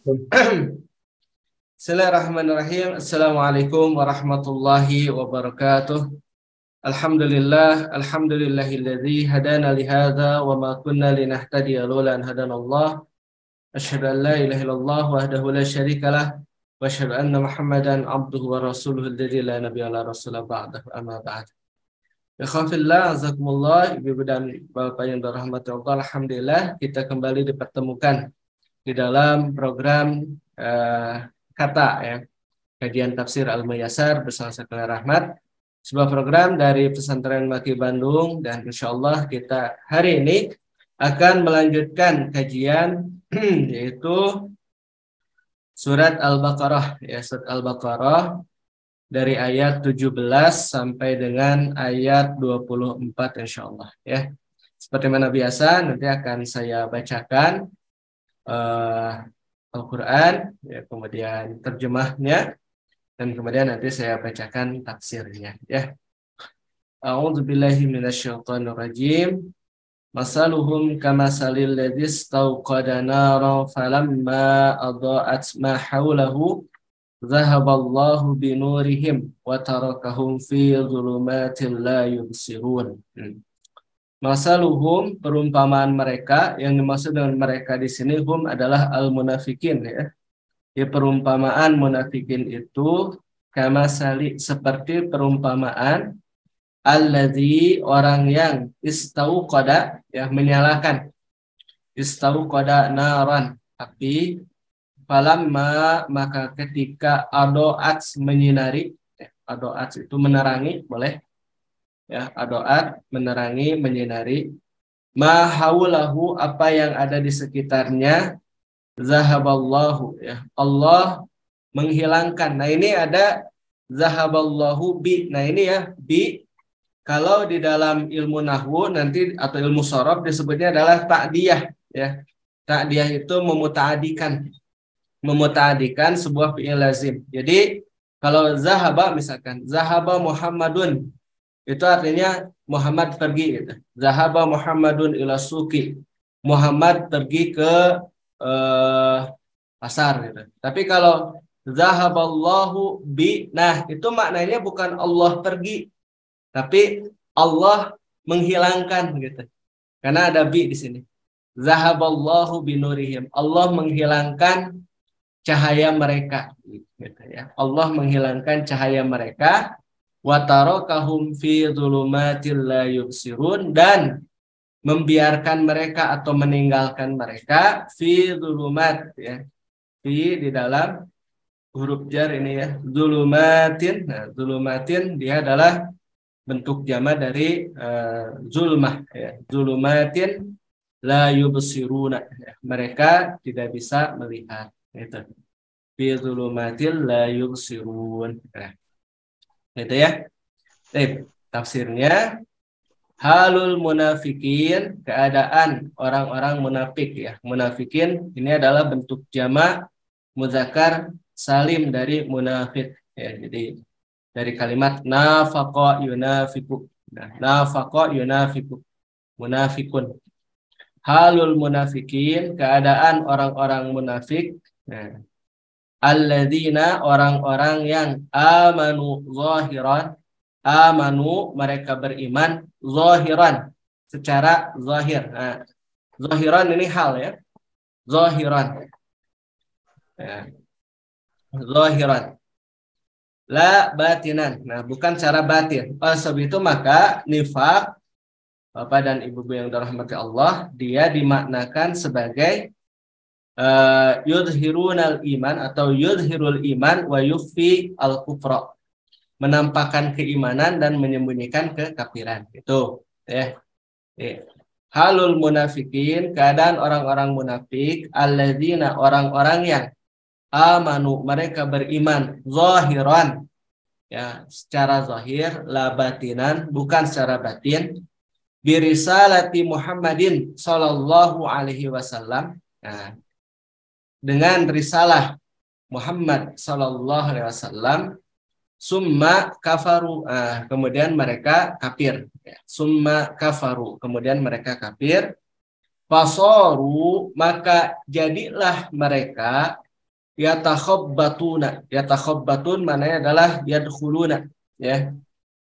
Bismillahirrahmanirrahim. Assalamualaikum warahmatullahi wabarakatuh. Alhamdulillahilladzi hadana li hadza wa ma kunna linahtadiya laula an hadanallah. Asyhadu an la ilaha illallah wahdahu la syarikalah wa asyhadu anna Muhammadan abduhu wa rasuluhu alladzi la nabiyya la rasula ba'dahu amma ba'd. Ikhwafillah, azakumullah, ibu dan bapak yang dirahmati Allah, alhamdulillah kita kembali dipertemukan di dalam program kata ya, kajian tafsir Al-Muyassar bersama saya Rahmat, sebuah program dari Pesantren Maki Bandung, dan insyaallah kita hari ini akan melanjutkan kajian yaitu surat Al-Baqarah ya, surat Al-Baqarah dari ayat 17 sampai dengan ayat 24 insyaallah ya. Seperti mana biasa nanti akan saya bacakan Al-Quran ya, kemudian terjemahnya, dan kemudian nanti saya bacakan tafsirnya ya. A'udzubillahi minasyaitonirrajim. Masaluhum kamasalil ladzi istauqada nara falamma adaa'at ma haulahu dhahaballahu binurihim wa tarakahum fi dhulumatin la yubsirun. Masaluhum, perumpamaan mereka, yang dimaksud dengan mereka di sini hum adalah al-munafikin ya. Di perumpamaan munafikin itu kamasali, seperti perumpamaan alladzi, orang yang istauqada ya, menyalakan, istauqada naran, api, falamma, maka ketika adoat, menyinari ya, adoat itu menerangi, boleh ya, adoat menerangi, menyinari, ma haulahu, apa yang ada di sekitarnya, zahaballahu ya, Allah menghilangkan. Nah ini ada zahaballahu bi. Nah ini ya, bi kalau di dalam ilmu nahwu nanti atau ilmu shorof disebutnya adalah ta'diyah ya. Ta'diyah itu memutaadikan sebuah fi'il lazim. Jadi kalau zahaba, misalkan zahaba Muhammadun, itu artinya Muhammad pergi gitu. Zahaba Muhammadun ila suqi, Muhammad pergi ke pasar gitu. Tapi kalau zahaballahu bi, nah itu maknanya bukan Allah pergi, tapi Allah menghilangkan gitu. Karena ada bi di sini. Zahaballahu binurihim, Allah menghilangkan cahaya mereka gitu ya. Allah menghilangkan cahaya mereka. Wa tarakahum fi dhulumatil la yubsirun, dan membiarkan mereka atau meninggalkan mereka fi dhulumat ya, fi di dalam huruf jar ini ya, dhulumatin. Nah, dhulumatin dia adalah bentuk jama dari zulmah ya, dhulumatin la yubsiruna ya, mereka tidak bisa melihat itu, fi dhulumatil la yubsirun ya. Itu ya. Tafsirnya, halul munafikin, keadaan orang-orang munafik ya. Munafikin ini adalah bentuk jamak muzakkar salim dari munafik ya. Jadi dari kalimat nafaqa yunafiku. Nah, nafaqa yunafiku, munafikun. Halul munafikin, keadaan orang-orang munafik. Nah, alladzina, orang-orang yang amanu zahiran, amanu mereka beriman, zahiran secara zahir. Nah, zahiran ini hal ya, zahiran ya. Zahiran la batinan, nah bukan secara batin. Oleh sebab itu maka nifaq, Bapak dan Ibu yang dirahmati Allah, dia dimaknakan sebagai yudhirunal iman atau yudhirul iman wa yukhfi al kufra, menampakkan keimanan dan menyembunyikan kekafiran. Itu ya. Halul munafikin, keadaan orang-orang munafik, alladzina, orang-orang yang amanu mereka beriman, zahiran ya, secara zahir, la batinan, bukan secara batin, birisalati Muhammadin sallallahu alaihi wasallam. Nah, dengan risalah Muhammad sallallahu alaihi wasallam, summa kafaru, kemudian mereka kafir ya. Summa kafaru, kemudian mereka kafir. Fasoru, maka jadilah mereka yatakhabbatuna. Yatakhabbatun maknanya adalah yadkhuluna, ya.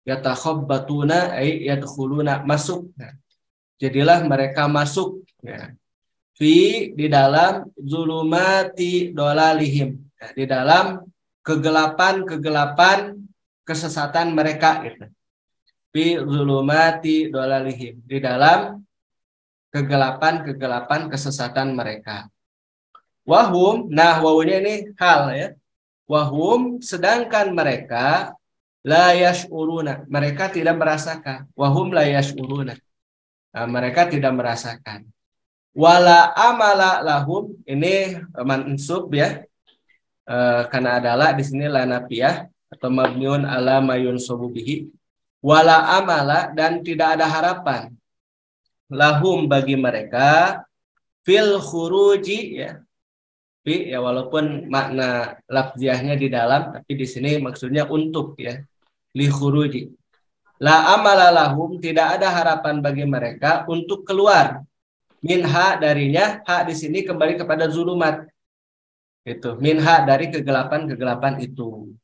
Yatakhabbatuna ay yadkhuluna, masuk. Nah, jadilah mereka masuk, ya. Di dalam zulumati dolalihim, ya, di dalam kegelapan kesesatan mereka, gitu. Fi zulumati dolalihim, di dalam kegelapan kesesatan mereka. Wahum, nah wawunya ini hal, ya. Wahum, sedangkan mereka la yash'uruna, mereka tidak merasakan. Wahum la yash'uruna, nah, mereka tidak merasakan. Wala amala lahum, ini mansub, ya, karena adalah di sini la nafiyah atau mabniun ala mayun bihi. Wala amala, dan tidak ada harapan lahum bagi mereka fil khuruji, ya. Tapi ya walaupun makna lafziahnya di dalam, tapi di sini maksudnya untuk, ya, li khuruji. La amala lahum, tidak ada harapan bagi mereka untuk keluar minha darinya. Hak di sini kembali kepada zulumat. Itu minha, dari kegelapan itu.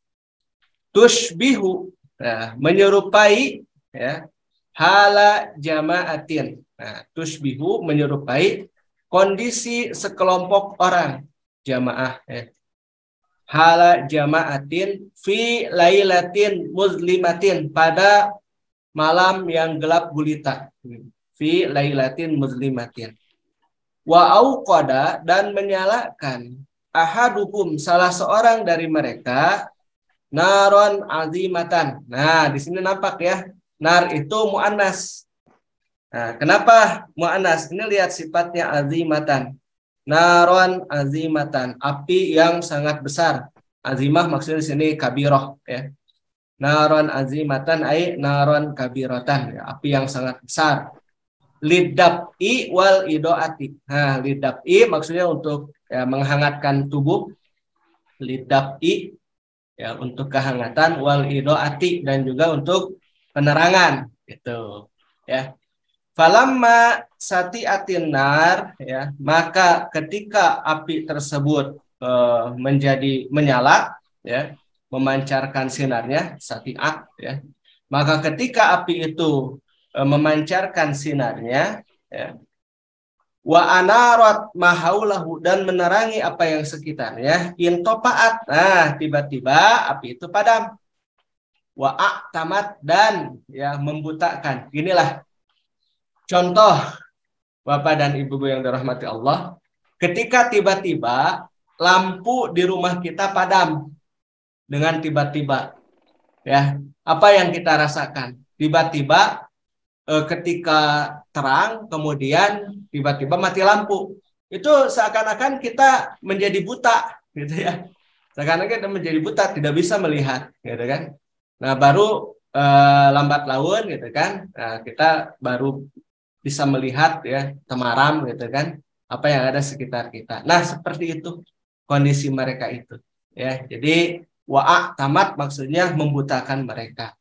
Tushbihu, nah, menyerupai, ya, hala jamaatin. Nah, tushbihu menyerupai kondisi sekelompok orang, jamaah, ya. Hala jamaatin fi lailatin muzlimatin, pada malam yang gelap gulita. Fi lailatin muzlimatin. Wa auqada, dan menyalakan ahaduhum, salah seorang dari mereka, naron azimatan. Nah, di sini nampak, ya, nar itu muannas. Nah, kenapa muannas? Ini lihat sifatnya azimatan. Naron azimatan, api yang sangat besar. Azimah maksudnya di sini kabiroh, ya. Naron azimatan ay naron kabirotan, ya, api yang sangat besar. Lidab'i wal idoati. Nah, lidab'i maksudnya untuk, ya, menghangatkan tubuh. Lidab'i, ya, untuk kehangatan, wal idoati, dan juga untuk penerangan, gitu, ya. Falamma sati'atin nar, ya, maka ketika api tersebut menjadi menyala, ya, memancarkan sinarnya, sati'ah, ya. Maka ketika api itu memancarkan sinarnya, ya, wa anarat mahaulahu, dan menerangi apa yang sekitarnya, intopaat, nah tiba-tiba api itu padam. Wa a'tamat, dan, ya, membutakan. Inilah contoh Bapak dan Ibu yang dirahmati Allah, ketika tiba-tiba lampu di rumah kita padam dengan tiba-tiba, ya, apa yang kita rasakan? Tiba-tiba ketika terang, kemudian tiba-tiba mati lampu. Itu seakan-akan kita menjadi buta, gitu, ya. Seakan-akan kita menjadi buta, tidak bisa melihat, gitu kan. Nah, baru lambat laun, gitu kan. Nah, kita baru bisa melihat, ya, temaram, gitu kan, apa yang ada sekitar kita. Nah, seperti itu kondisi mereka itu, ya. Jadi wa'a tamat maksudnya membutakan mereka.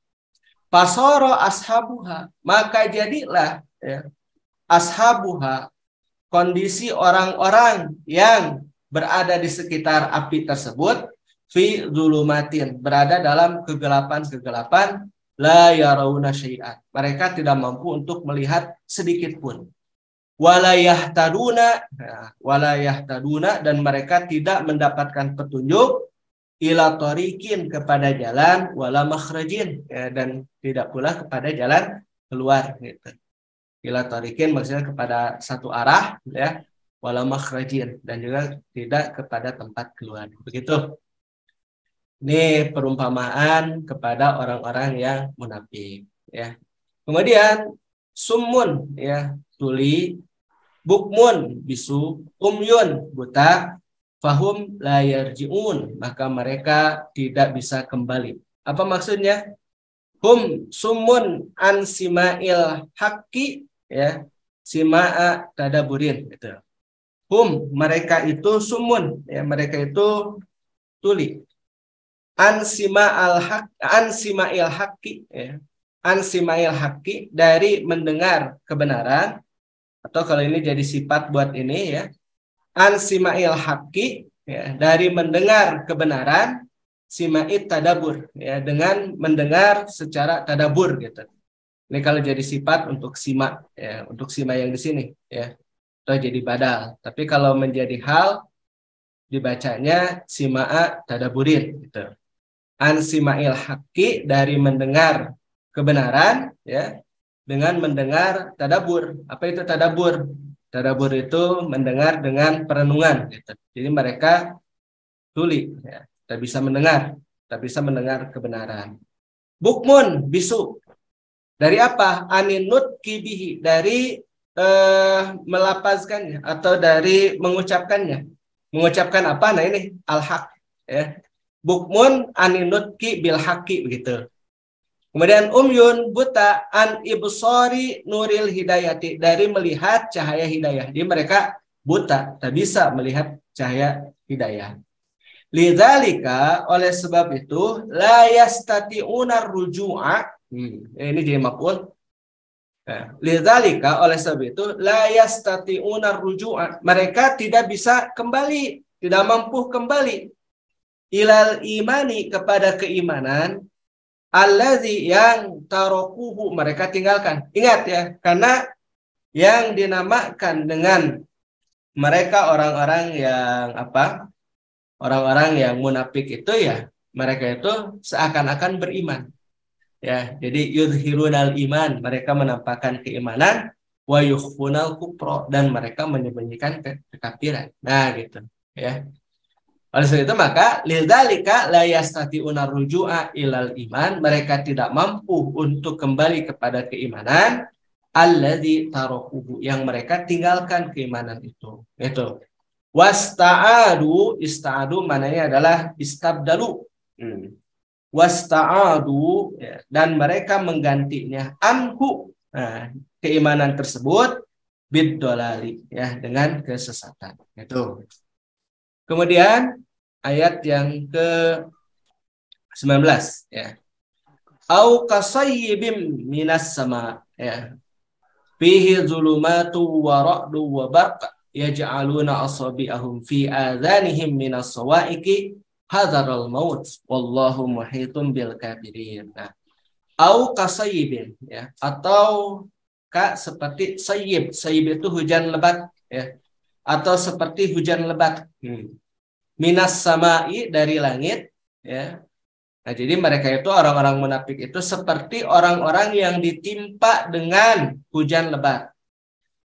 Pasoro ashabuha, maka jadilah, ya, ashabuha, kondisi orang-orang yang berada di sekitar api tersebut, fi zulumatin, berada dalam kegelapan la yarawna syai'an, mereka tidak mampu untuk melihat sedikit pun. Walayah taduna, dan mereka tidak mendapatkan petunjuk, ila tariqin, kepada jalan, wala makhrajin, ya, dan tidak pula kepada jalan keluar, gitu. Ila tariqin maksudnya kepada satu arah, ya, wala makhrajin, dan juga tidak kepada tempat keluar. Begitu. Ini perumpamaan kepada orang-orang yang munafik, ya. Kemudian summun, ya, tuli, bukmun, bisu, umyun, buta, fahum la yarji'un, maka mereka tidak bisa kembali. Apa maksudnya? Hum sumun an sima'il haqqi, ya, sima'a tadaburin, gitu. Hum, mereka itu sumun, ya, mereka itu tuli. An sima'il haqqi, ya. An sima'il haqqi, dari mendengar kebenaran, atau kalau ini jadi sifat buat ini, ya. An sima'il haqqi, ya, dari mendengar kebenaran, sima'it tadabur, ya, dengan mendengar secara tadabur gitu. Ini kalau jadi sifat untuk sima, ya, untuk sima yang di sini, ya, atau jadi badal. Tapi kalau menjadi hal, dibacanya sima'a tadaburin gitu. An sima'il haqqi, dari mendengar kebenaran, ya, dengan mendengar tadabur. Apa itu tadabur? Tadabur itu mendengar dengan perenungan gitu. Jadi mereka tuli, ya, tak bisa mendengar, tak bisa mendengar kebenaran. Bukmun, bisu. Dari apa? Aninut kibihi, dari melapazkannya atau dari mengucapkannya. Mengucapkan apa? Nah ini al-haq, ya. Bukmun aninut ki bil haqi, begitu. Kemudian umyun, buta, an ibsori nuril hidayati, dari melihat cahaya hidayah. Jadi mereka buta, tak bisa melihat cahaya hidayah. Lidzalika, oleh sebab itu, la yastati'una ruju'a. Ini jadi maf'ul. Lidzalika, oleh sebab itu, la yastati'una ruju'a. Mereka tidak bisa kembali, tidak mampu kembali ilal imani, kepada keimanan, allazi, yang tarokuhu, mereka tinggalkan. Ingat ya, karena yang dinamakan dengan mereka orang-orang yang apa? Orang-orang yang munafik itu ya, mereka itu seakan-akan beriman. Ya, jadi yudhirunal iman, mereka menampakkan keimanan, wa yukhfunal kufra, dan mereka menyembunyikan kekafiran. Nah, gitu, ya. Oleh sebab itu maka lidzalika la yastati'una ruju'a ilal iman, mereka tidak mampu untuk kembali kepada keimanan, alladzi tarakuhu, yang mereka tinggalkan keimanan itu. Itu. Wasta'adu, ista'adu maknanya adalah istabdalu. Wasta'adu, ya, dan mereka menggantinya anhu, nah, keimanan tersebut, biddolali, ya, dengan kesesatan. Itu. Kemudian ayat yang ke-19, ya. Au kasayyibim minas sama, ya. Fihi zulumatu wa ra'du wa barq yaj'aluna asabi'ahum fi adhanihim minas sawa'iqi hadzarul maut wallahu muhitun bil kafirin. Nah, au kasayyibin, ya, atau seperti sayyib. Sayyib itu hujan lebat, ya, atau seperti hujan lebat. Minas sama'i, dari langit, ya. Nah, jadi mereka itu, orang-orang munafik itu seperti orang-orang yang ditimpa dengan hujan lebat.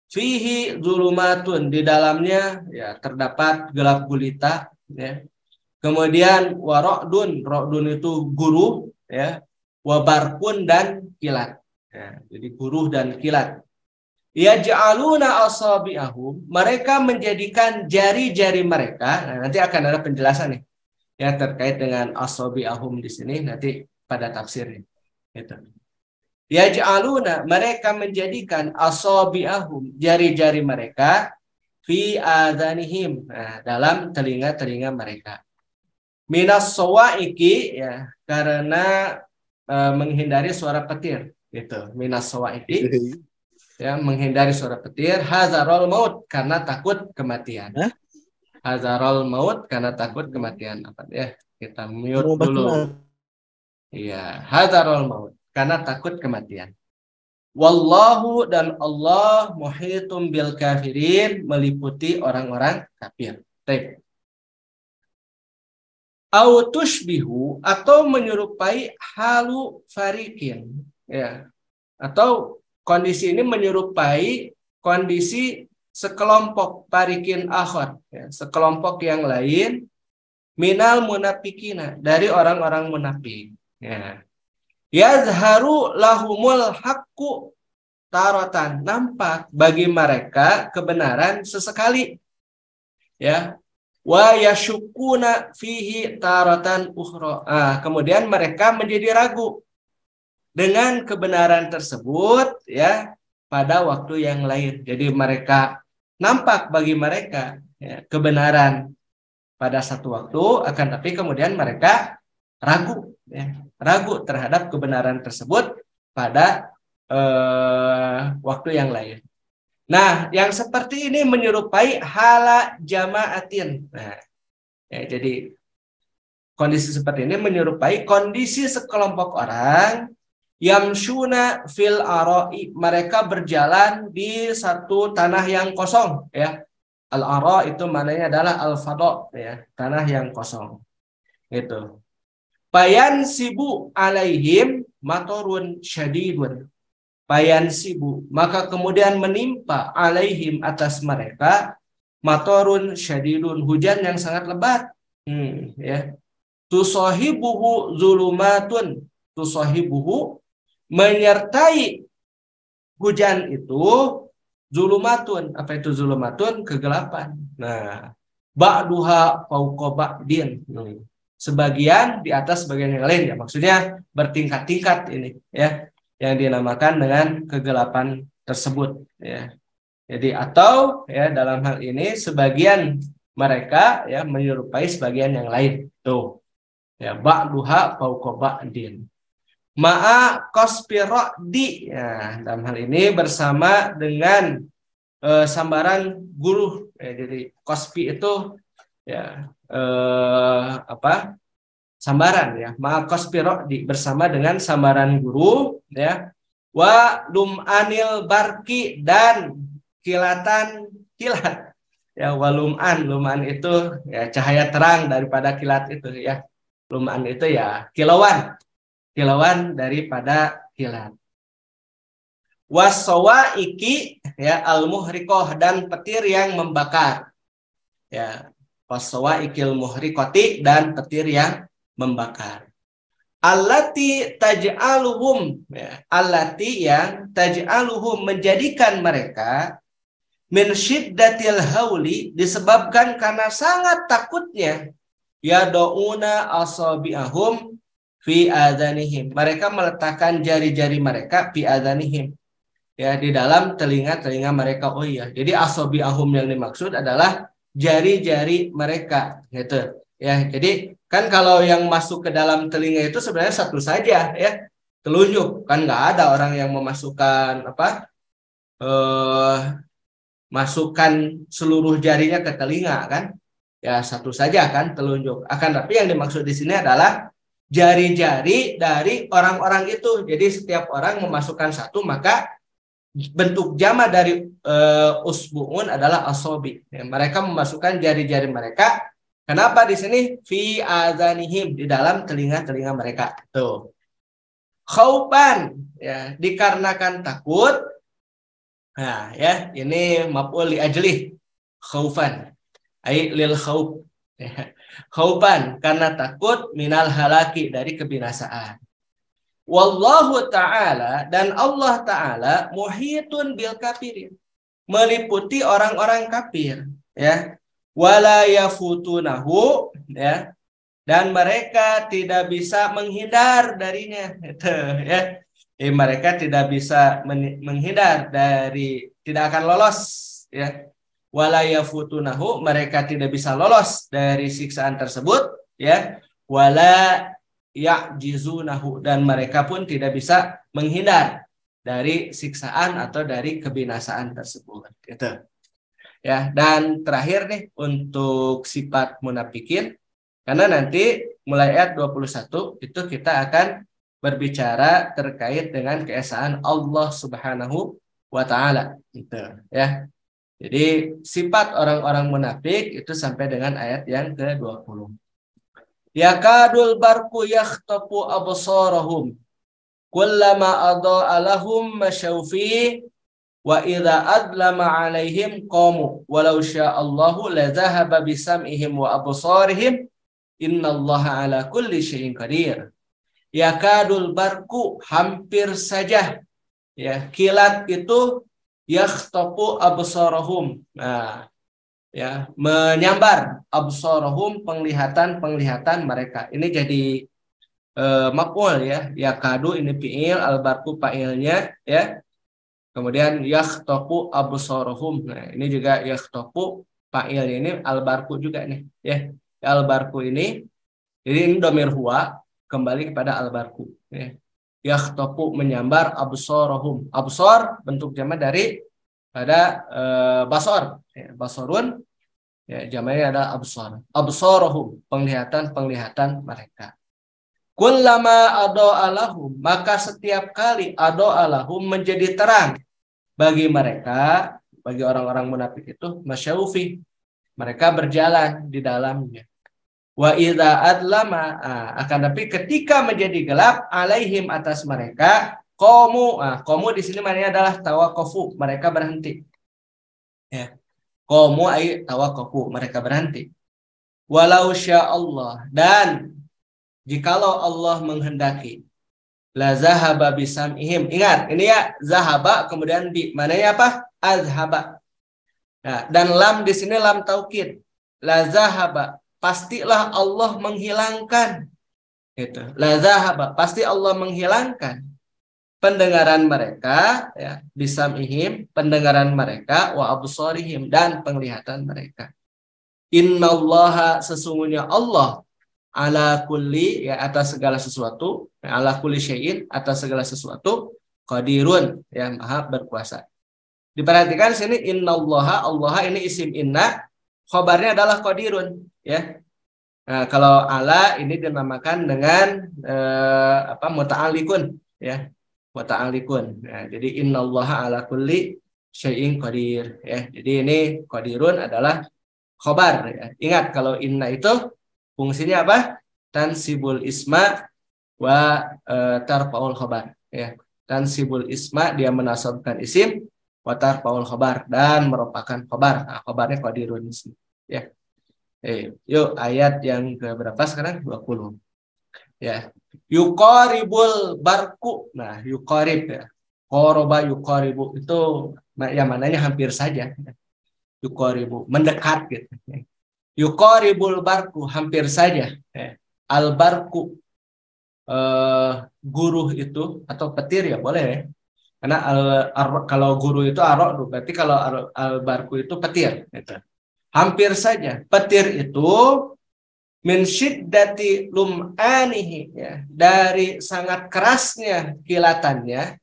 Fihi zulumatun, di dalamnya, ya, terdapat gelap gulita, ya. Kemudian warokdun, rokdun itu guruh, ya. Wabarkun, dan kilat. Ya, jadi guruh dan kilat. Yaj'aluna asabi'ahum, mereka menjadikan jari-jari mereka. Nah, nanti akan ada penjelasan nih, ya, terkait dengan asabi'ahum di sini nanti pada tafsirnya. Itu. Yaj'aluna, mereka menjadikan asabi'ahum, jari-jari mereka, fi adhanihim, nah, dalam telinga-telinga mereka. Minas sawaiki, ya, karena menghindari suara petir, gitu. Minas sawaiki, ya, menghindari suara petir. Hazarul maut, karena takut kematian. Hazarul maut, karena takut kematian. Apa ya? Kita mute dulu. Iya, hazarul maut, karena takut kematian. Wallahu, dan Allah, muhitum bil kafirin, meliputi orang-orang kafir. Baik. Autushbihu, atau menyerupai halu farikin, ya, atau kondisi ini menyerupai kondisi sekelompok farikin akhar, ya, sekelompok yang lain, minal munafikina, dari orang-orang munafik, ya. Yazharu lahumul haqqu taratan, nampak bagi mereka kebenaran sesekali, ya. Wa yashukuna fihi taratan ukhra. Kemudian mereka menjadi ragu dengan kebenaran tersebut, ya, pada waktu yang lain. Jadi mereka nampak bagi mereka, ya, kebenaran pada satu waktu, akan tapi kemudian mereka ragu, ya, ragu terhadap kebenaran tersebut pada waktu yang lain. Nah, yang seperti ini menyerupai hala jamaatin. Nah, Ya, jadi kondisi seperti ini menyerupai kondisi sekelompok orang yamshuna fil ara'i, mereka berjalan di satu tanah yang kosong, ya. Al-ara itu maknanya adalah al-fadha, ya, tanah yang kosong. Itu. Bayan sibu alaihim matorun syadidun. Bayan sibu, maka kemudian menimpa alaihim atas mereka matorun syadidun, hujan yang sangat lebat. Ya. Tusahibuhu zulumatun, tusahibuhu menyertai hujan itu zulumatun. Apa itu zulumatun? Kegelapan. Nah, ba'duha fauqa ba'din. Sebagian di atas sebagian yang lain, ya. Maksudnya bertingkat-tingkat ini, ya, yang dinamakan dengan kegelapan tersebut, ya. Jadi atau, ya, dalam hal ini sebagian mereka, ya, menyerupai sebagian yang lain. Tuh. Ya, ba'duha fauqa ba'din. Ma'a kospirodi, ya, dalam hal ini bersama dengan sambaran guru, ya, jadi kospi itu, ya, apa, sambaran, ya. Ma'a kospirodi bersama dengan sambaran guru, ya. Wa lum'anil barki, dan kilatan kilat, ya. Wa lum'an itu, ya, cahaya terang daripada kilat itu, ya. Lum'an itu, ya, kilauan daripada kilat. Wasawaiki, ya, al-muhriqah, dan petir yang membakar, ya. Wasawaikil muhriqati, dan petir yang membakar. Allati taj'aluhum, ya, allati yang taj'aluhum menjadikan mereka min syiddatil hauli, disebabkan karena sangat takutnya, ya douna asabi'ahum fi adhanihim, mereka meletakkan jari-jari mereka fi adhanihim, ya, di dalam telinga-telinga mereka. Oh iya, jadi asobi ahum yang dimaksud adalah jari-jari mereka, gitu, ya. Jadi kan kalau yang masuk ke dalam telinga itu sebenarnya satu saja, ya, telunjuk. Kan nggak ada orang yang memasukkan apa, masukkan seluruh jarinya ke telinga, kan, ya, satu saja kan, telunjuk. Akan tapi yang dimaksud di sini adalah jari-jari dari orang-orang itu. Jadi setiap orang memasukkan satu, maka bentuk jama dari usbu'un adalah asobi. Ya, mereka memasukkan jari-jari mereka. Kenapa di sini fi azanihim, di dalam telinga-telinga mereka. Tuh. Khaupan, ya, dikarenakan takut. Nah, ya, ini maf'ul li ajlih. Khaufan, ai lil khauf. Ya. Khaupan, karena takut, minal halaki, dari kebinasaan. Wallahu ta'ala, dan Allah ta'ala muhitun bil kafirin, meliputi orang-orang kafir, ya. Wala yafutunahu, ya, dan mereka tidak bisa menghindar darinya, gitu, ya. Mereka tidak bisa menghindar dari, tidak akan lolos, ya. Wala yafutunahu, mereka tidak bisa lolos dari siksaan tersebut, ya. Wala ya'jizunahu, dan mereka pun tidak bisa menghindar dari siksaan atau dari kebinasaan tersebut, gitu, ya. Dan terakhir nih untuk sifat munafikin, karena nanti mulai ayat 21 itu kita akan berbicara terkait dengan keesaan Allah Subhanahu wa taala, gitu, ya. Jadi sifat orang-orang munafik itu sampai dengan ayat yang ke-20. Yakadul barku yakhtafu absarahum kullama adha'a lahum masyawfi wa idza adlama alaihim qamu walau sya'allahu la dhahaba bisam'ihim wa absarihim innallaha ala kulli syai'in qadir. Yakadul barku, hampir saja, ya, kilat itu yakhtafu absarahum. Nah, ya, menyambar absarahum, penglihatan mereka. Ini jadi maf'ul, ya. Yakadu ini fi'il, al-barku fa'ilnya, ya. Kemudian yakhtafu absarahum. Nah, ini juga yakhtafu fa'ilnya, ini al-barku juga nih, ya. Al-barku ini, jadi ini dhamir huwa kembali kepada al-barku, ya. Yakhtafu menyambar absarahum. Absar bentuk jama dari pada basor, ya, basorun, Ya, jamaknya ada absar. Absaruhum, penglihatan mereka. Kullama ado'alahum, maka setiap kali ado'alahum menjadi terang bagi mereka, bagi orang-orang munafik itu, masyaufi, mereka berjalan di dalamnya. Wa idza adlama, akan tapi ketika menjadi gelap alaihim atas mereka, qamu di sini maknanya adalah tawaqafu, mereka berhenti. Ya. Qamu ay tawaqafu, mereka berhenti. Walau sya Allah, dan jikalau Allah menghendaki, la zahaba bisam'ihim. Ingat, ini ya zahaba kemudian bi, mananya apa? Azhaba. Nah, dan lam di sini lam taukid. La zahaba, pastilah Allah menghilangkan. Itu. La zahaba, pasti Allah menghilangkan pendengaran mereka, ya, bisam'ihim, pendengaran mereka, wa absarihim, dan penglihatan mereka. Innallaha, sesungguhnya Allah, ala kulli, ya, atas segala sesuatu, ala kulli syai'in, atas segala sesuatu, qadirun, ya, maha berkuasa. Diperhatikan sini innallaha, Allah ini isim inna, khabarnya adalah qadirun, ya. Nah, kalau ala ini dinamakan dengan muta'alliqun, ya. Muta'alliqun. Nah, jadi innallaha ala kulli syai'in qadir, ya. Jadi ini qadirun adalah khabar, ya. Ingat kalau inna itu fungsinya apa? Tansibul isma wa tarfaul khabar, ya. Tansibul isma, dia menasabkan isim, wa tarfaul khabar, dan merupakan khabar. Nah, khabarnya qadirun, ya. Yuk ayat yang ke berapa sekarang? 20. Ya. Yuqaribul barku. Nah, yuqarib, ya. Qoroba yuqaribu itu yang mananya hampir saja. Yuqaribu, mendekat gitu. Yuqaribul barku, hampir saja. Al barku, guru itu atau petir ya boleh, ya. Karena kalau guru itu arok, berarti kalau al barku itu petir. Gitu. Hampir saja. Petir itu min syiddati lum'anihi, ya, dari sangat kerasnya kilatannya,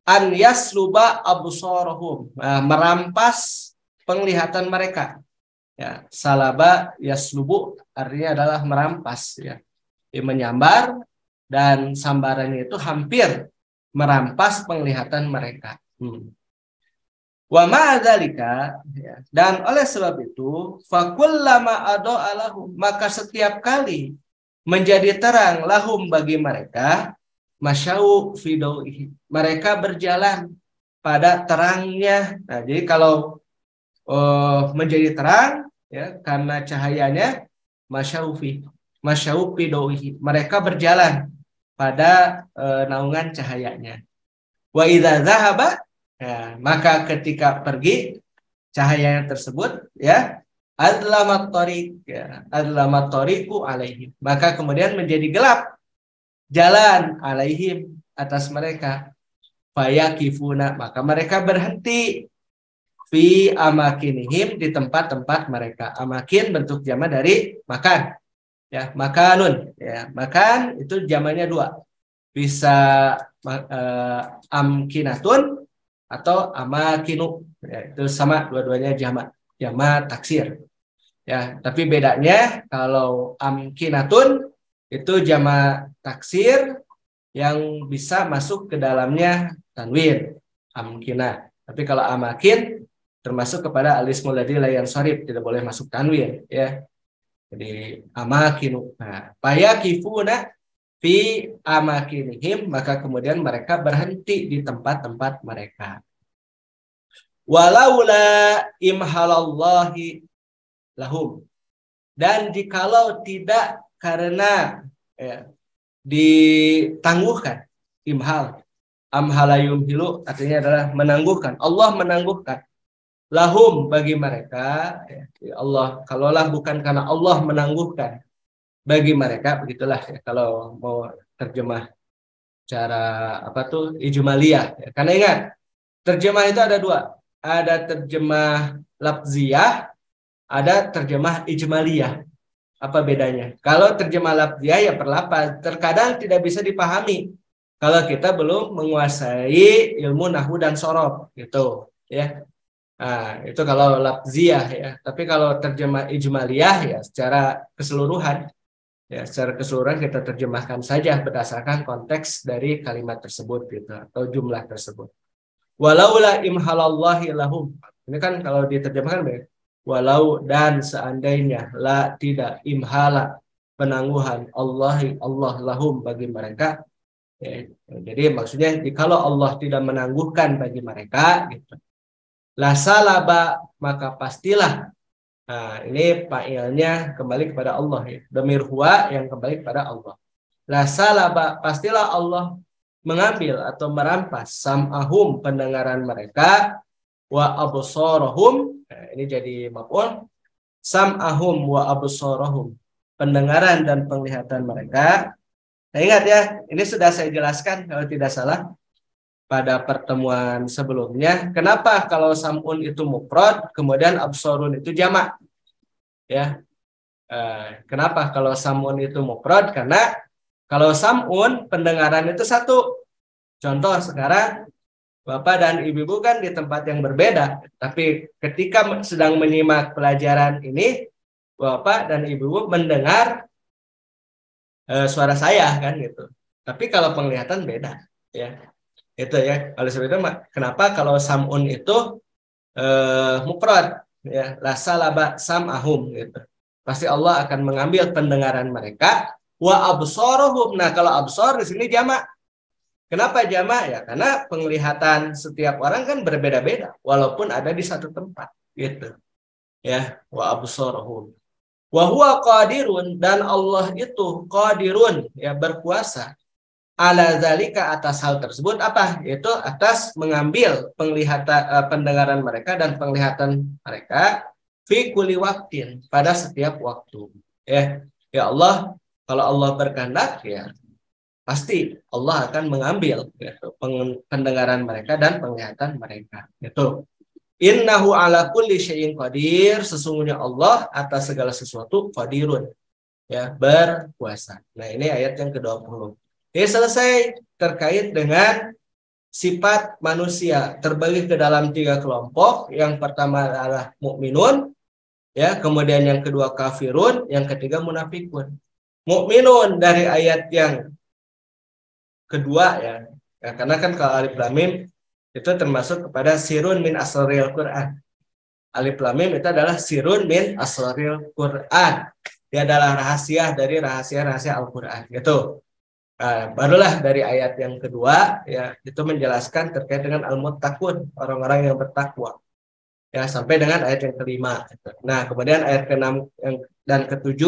an yasluba absarahum, merampas penglihatan mereka. Ya, salaba yaslubu artinya adalah merampas, ya. Menyambar, dan sambarannya itu hampir merampas penglihatan mereka. Wa ma'adzalika, ya, dan oleh sebab itu fakullama ado'a lahum, maka setiap kali menjadi terang lahum bagi mereka, masyau fidauhi, mereka berjalan pada terangnya. Nah, jadi kalau menjadi terang, ya, karena cahayanya, masyau fidauhi, mereka berjalan pada naungan cahayanya. Wa idza zahaba, ya, maka ketika pergi cahaya tersebut, ya, adlamat tariq, ya, adlamat tariqu alaihim, maka kemudian menjadi gelap jalan alaihim atas mereka. Fayakifuna, maka mereka berhenti fi amakinihim, di tempat-tempat mereka. Amakin bentuk jama dari makan, ya, makanun, ya, makan itu jamannya dua, bisa amkinatun atau amakinu, ya, itu sama, dua-duanya jama taksir, ya. Tapi bedanya kalau amkinatun itu jama taksir yang bisa masuk ke dalamnya tanwin, amkina. Tapi kalau amakin termasuk kepada alismul ladzi la yansharif, tidak boleh masuk tanwin, ya. Jadi amakinu. Nah, fayakifuna fi amakinihim, maka kemudian mereka berhenti di tempat-tempat mereka. Walaula imhalallahi lahum, dan jikalau tidak karena, ya, ditangguhkan, imhal, amhala yumhilu artinya adalah menangguhkan, Allah menangguhkan, lahum bagi mereka, ya, Allah, kalaulah bukan karena Allah menangguhkan bagi mereka, begitulah, ya, kalau mau terjemah cara apa tuh ijmaliyah, ya. Karena ingat, terjemah itu ada dua, ada terjemah lafziyah, ada terjemah ijmaliyah. Apa bedanya? Kalau terjemah lafziyah ya perlafaz, terkadang tidak bisa dipahami kalau kita belum menguasai ilmu nahwu dan sorof, gitu, ya. Nah, itu kalau lafziyah ya. Tapi kalau terjemah ijmaliyah ya secara keseluruhan. Ya, secara keseluruhan kita terjemahkan saja berdasarkan konteks dari kalimat tersebut gitu atau jumlah tersebut. Walaula imhalallahi lahum. Ini kan kalau diterjemahkan baik. Walau dan seandainya la tidak imhala penangguhan Allah lahum bagi mereka. Ya, jadi maksudnya kalau Allah tidak menangguhkan bagi mereka gitu. La salaba maka pastilah. Nah, ini fa'ilnya kembali kepada Allah ya. Dhamir huwa yang kembali kepada Allah. La salaba pastilah Allah mengambil atau merampas sam'ahum pendengaran mereka wa absarahum. Nah, ini jadi maf'ul. Sam'ahum wa absarahum pendengaran dan penglihatan mereka. Nah, ingat ya, ini sudah saya jelaskan kalau tidak salah pada pertemuan sebelumnya. Kenapa kalau sam'un itu mufrad, kemudian absorun itu jamak? Ya, kenapa kalau sam'un itu mufrad? Karena kalau sam'un pendengaran itu satu. Contoh sekarang Bapak dan Ibu kan di tempat yang berbeda, tapi ketika sedang menyimak pelajaran ini, Bapak dan Ibu mendengar suara saya kan gitu. Tapi kalau penglihatan beda, ya. Itu ya. Oleh sebab itu kenapa kalau sam'un itu mufrad ya, la salaba sam'ahum gitu. Pasti Allah akan mengambil pendengaran mereka wa absaruhum. Nah, kalau absar di sini jamak. Kenapa jamak ya? Karena penglihatan setiap orang kan berbeda-beda walaupun ada di satu tempat gitu. Ya, wa absaruhum. Wa huwa qadirun dan Allah itu qadirun ya berkuasa ala zalika atas hal tersebut apa? Yaitu atas mengambil penglihatan pendengaran mereka dan penglihatan mereka fi kulli waktin pada setiap waktu. Ya Allah, kalau Allah berkehendak ya pasti Allah akan mengambil gitu, pendengaran mereka dan penglihatan mereka. Itu. Innahu ala kulli syai'in qadir, sesungguhnya Allah atas segala sesuatu qadirun. Ya, berkuasa. Nah, ini ayat yang ke-20. Ini selesai terkait dengan sifat manusia terbagi ke dalam 3 kelompok. Yang pertama adalah mukminun, ya, kemudian yang kedua kafirun, yang ketiga munafikun. Mukminun dari ayat yang kedua ya. Ya, karena kan kalau alif lam mim itu termasuk kepada sirun min asraril Quran. Alif lam mim itu adalah sirun min asraril Quran. Dia adalah rahasia dari rahasia-rahasia Al-Quran. Gitu. Nah, barulah dari ayat yang kedua ya itu menjelaskan terkait dengan al-muttaqun, orang-orang yang bertakwa. Ya, sampai dengan ayat yang kelima. Nah, kemudian ayat ke-6 dan ke-7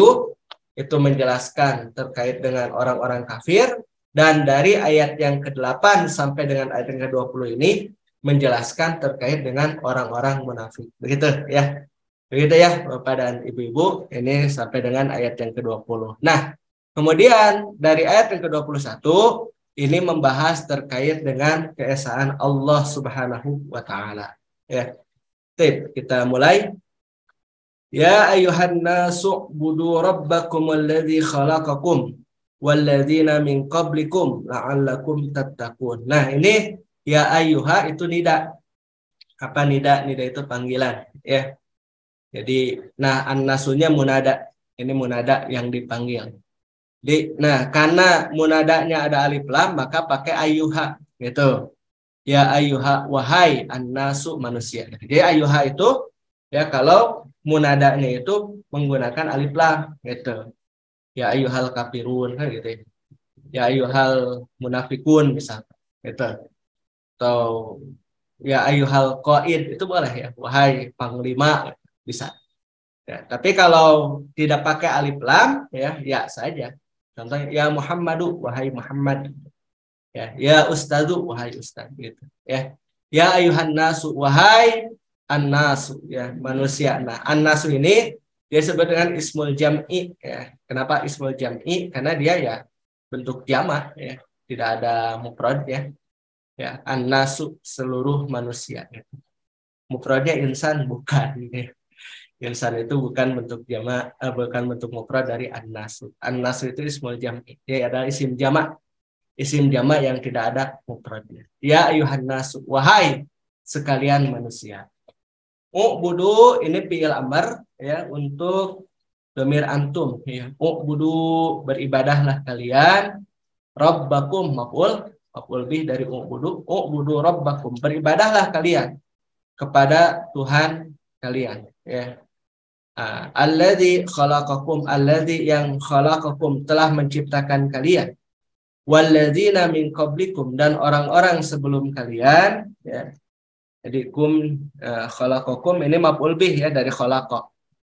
itu menjelaskan terkait dengan orang-orang kafir, dan dari ayat yang ke-8 sampai dengan ayat yang ke-20 ini menjelaskan terkait dengan orang-orang munafik. Begitu ya. Begitu ya Bapak dan Ibu-ibu, ini sampai dengan ayat yang ke-20. Nah, kemudian dari ayat yang ke-21 ini membahas terkait dengan keesaan Allah Subhanahu wa taala. Ya. Kita mulai. Ya ayuhan nasu budu rabbakum alladzi khalaqakum walladzina min qablikum la'allakum tattaqun. Nah, ini ya ayyuha itu nida. Apa nida? Nida itu panggilan, ya. Jadi, nah an-nasunya munada. Ini munada yang dipanggil. Nah, karena munadanya ada alif lam, maka pakai ayyuha gitu. Ya ayyuha wahai an-nasu manusia. Jadi ayyuha itu ya kalau munadanya itu menggunakan alif lam gitu. Ya ayyuhal kafirun kan gitu. Ya ayyuhal munafikun misalnya gitu. Atau ya ayyuhal qaid itu boleh ya. Wahai panglima bisa. Ya, tapi kalau tidak pakai alif lam ya saja. Contohnya ya Muhammadu wahai Muhammad. Ya ustadu wahai ustad gitu ya. Ya ayuhan nasu wahai an-nasu ya manusia. Nah, an-nasu ini dia disebut dengan ismul jam'i ya. Kenapa ismul jam'i? Karena dia ya bentuk jamak ya, tidak ada mufrad ya. Ya, an-nasu seluruh manusia ya. Mufradnya insan bukan ya. Insan itu bukan bentuk jamak, bukan bentuk mufrad dari an-nasu. An-nasu itu ismul jam'i. Dia adalah isim jamak. Isim jamak yang tidak ada mufradnya. Ya ayuhan nasu wahai sekalian manusia. U'budu ini fi'il amr ya untuk domir antum ya. U'budu beribadahlah kalian. Rabbakum maf'ul bih dari u'budu. U'budu rabbakum beribadahlah kalian kepada Tuhan kalian ya. Alladzi khalaqakum, alladzi yang khalaqakum telah menciptakan kalian, walladzina min qablikum dan orang-orang sebelum kalian ya. Jadi khalaqakum ini maf'ul bih ya dari khalaqa.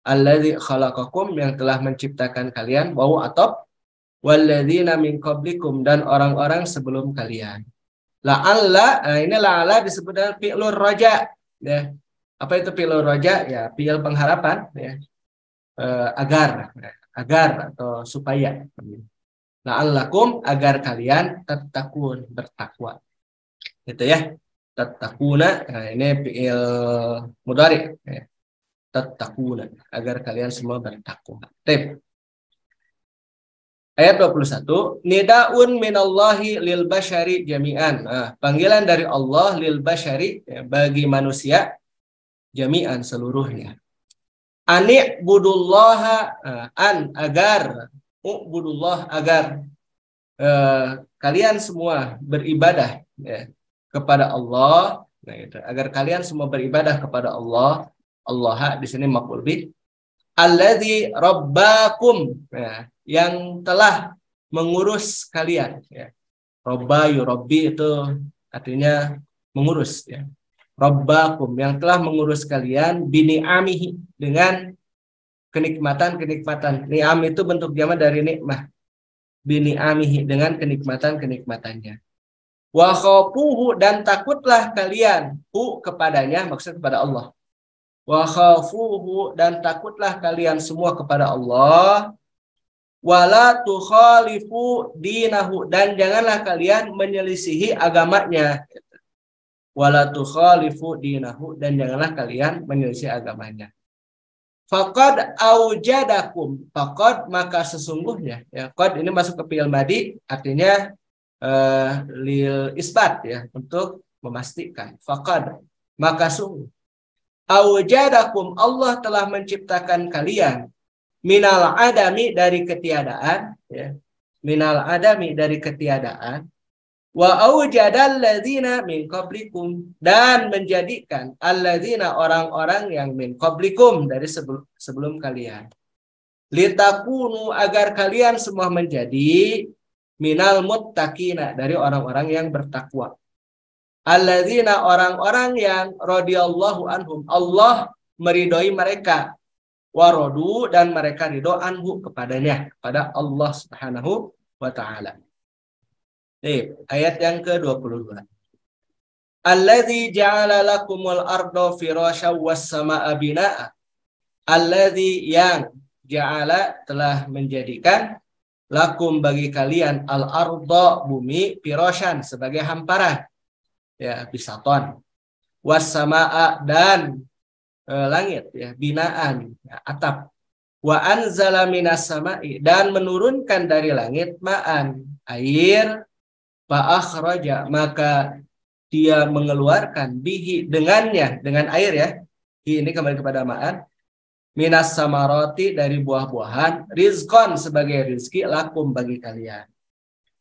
Alladzi khalaqakum yang telah menciptakan kalian, wawu atop, walladzina min qablikum dan orang-orang sebelum kalian. La'alla, ini la'alla disebut dengan fi'lur raja ya. Apa itu fi'lur raja? Ya, fi'il pengharapan ya. Agar atau supaya. La'allakum agar kalian tattaqun bertakwa. Gitu ya. Tattaquna, ini fi'il mudhari ya. Tattaquna agar kalian semua bertakwa. Baik. Ayat 21, nidaun minallahi lil basyari jami'an. Panggilan dari Allah lil basyari ya, bagi manusia jami'an seluruhnya. Ani'budullaha agar ubudullah agar kalian semua beribadah ya, kepada Allah. Nah, itu. Agar kalian semua beribadah kepada Allah. Allah di sini maf'ul bih. Alladzi rabbakum ya, yang telah mengurus kalian ya. Robba yurabbi itu artinya mengurus ya. Rabbakum yang telah mengurus kalian bini'amihi dengan kenikmatan-kenikmatan. Ni'am itu bentuk jamak dari nikmah. Bini'amihi dengan kenikmatan-kenikmatannya. Wa khafuhu dan takutlah kalian kepadanya, maksud kepada Allah. Wa khafuhu dan takutlah kalian semua kepada Allah. Wala tukhalifu dinahu dan janganlah kalian menyelisihi agamanya. Wala tukhalifu dinahu dan janganlah kalian menyelisih agamanya. Faqad aujadakum, faqad maka sesungguhnya ya. Qad ini masuk ke fi'il madi artinya lil isbat ya, untuk memastikan. Faqad maka sungguh aujadakum Allah telah menciptakan kalian minal adami dari ketiadaan ya. Minal adami dari ketiadaan. Wa aujadal ladzina min qablikum dan menjadikan alladzina orang-orang yang min qablikum dari sebelum kalian. Litakunu agar kalian semua menjadi minal muttaqina dari orang-orang yang bertakwa. Alladzina orang-orang yang radhiyallahu anhum Allah meridhoi mereka. Warodu dan mereka ridho anhu kepadanya, kepada Allah Subhanahu wa taala. Ayat yang ke-22. Alladzi ja'ala lakumul arda firasyaw was samaa'a binaa'a. Alladzi yang ja'ala telah menjadikan lakum bagi kalian al arda bumi firasyan sebagai hamparan. Ya, bisaton. Was samaa'a dan langit ya, binaan ya, atap. Wa anzala minas sama'i dan menurunkan dari langit ma'an air. Fa'akhraja maka dia mengeluarkan bihi dengannya, dengan air ya. Ini kembali kepada ma'an. Minas samarati dari buah-buahan, rizqan sebagai rizki lakum bagi kalian.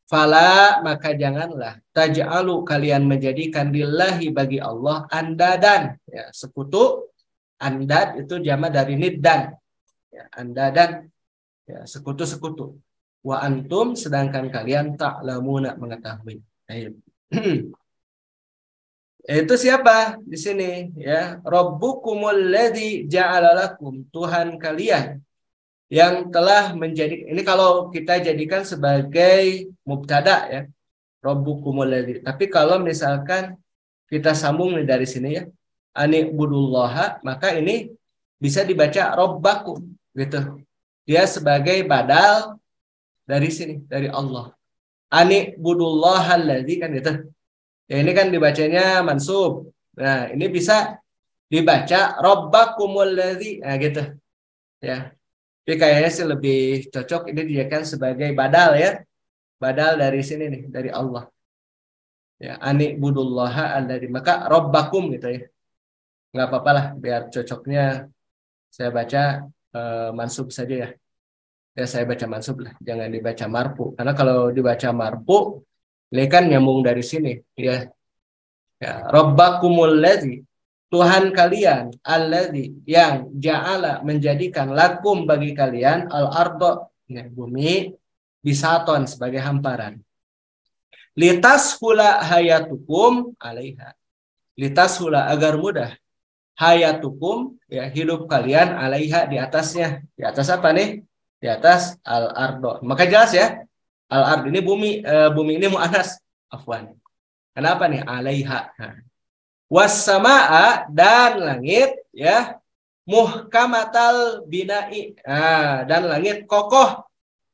Fala maka janganlah taj'alu kalian menjadikan lillahi bagi Allah andadan ya, sekutu. Andad itu jamak dari niddan. Ya, andadan ya, sekutu-sekutu. Wa antum sedangkan kalian ta'lamuna mengetahui. Itu siapa di sini ya? Rabbukumul ladzi ja'ala lakum, Tuhan kalian yang telah menjadi, ini kalau kita jadikan sebagai mubtada ya. Rabbukumul ladzi. Tapi kalau misalkan kita sambung nih dari sini ya. Ani'budullaha, maka ini bisa dibaca rabbakum gitu. Dia sebagai badal dari sini, dari Allah. Ani'budullaha alladzi kan gitu. Ya ini kan dibacanya mansub. Nah, ini bisa dibaca rabbakumul ladzi. Nah, gitu. Ya. Tapi kayaknya sih lebih cocok ini dijadikan sebagai badal ya. Badal dari sini nih, dari Allah. Ya, ani'budullaha alladzi. Maka rabbakum gitu ya. nggak apa-apa lah, biar cocoknya saya baca mansub saja ya. Ya saya baca mansub lah, jangan dibaca marfu. Karena kalau dibaca marfu, ini kan nyambung dari sini, ya. Ya, Rabbakumul ladzi, Tuhan kalian, alladzi yang ja'ala menjadikan lakum bagi kalian al-ardo, ya, bumi bisaton sebagai hamparan. Litas hula hayatukum alaiha. Litas hula agar mudah hayatukum, ya, hidup kalian alaiha di atasnya. Di atas apa nih? Di atas al-ardo. Maka jelas ya, al-ard ini bumi, bumi ini muannas. Afwan. Kenapa nih alaiha? Nah. Wassamaa dan langit, ya, muhkamatal bina'i. Nah, dan langit kokoh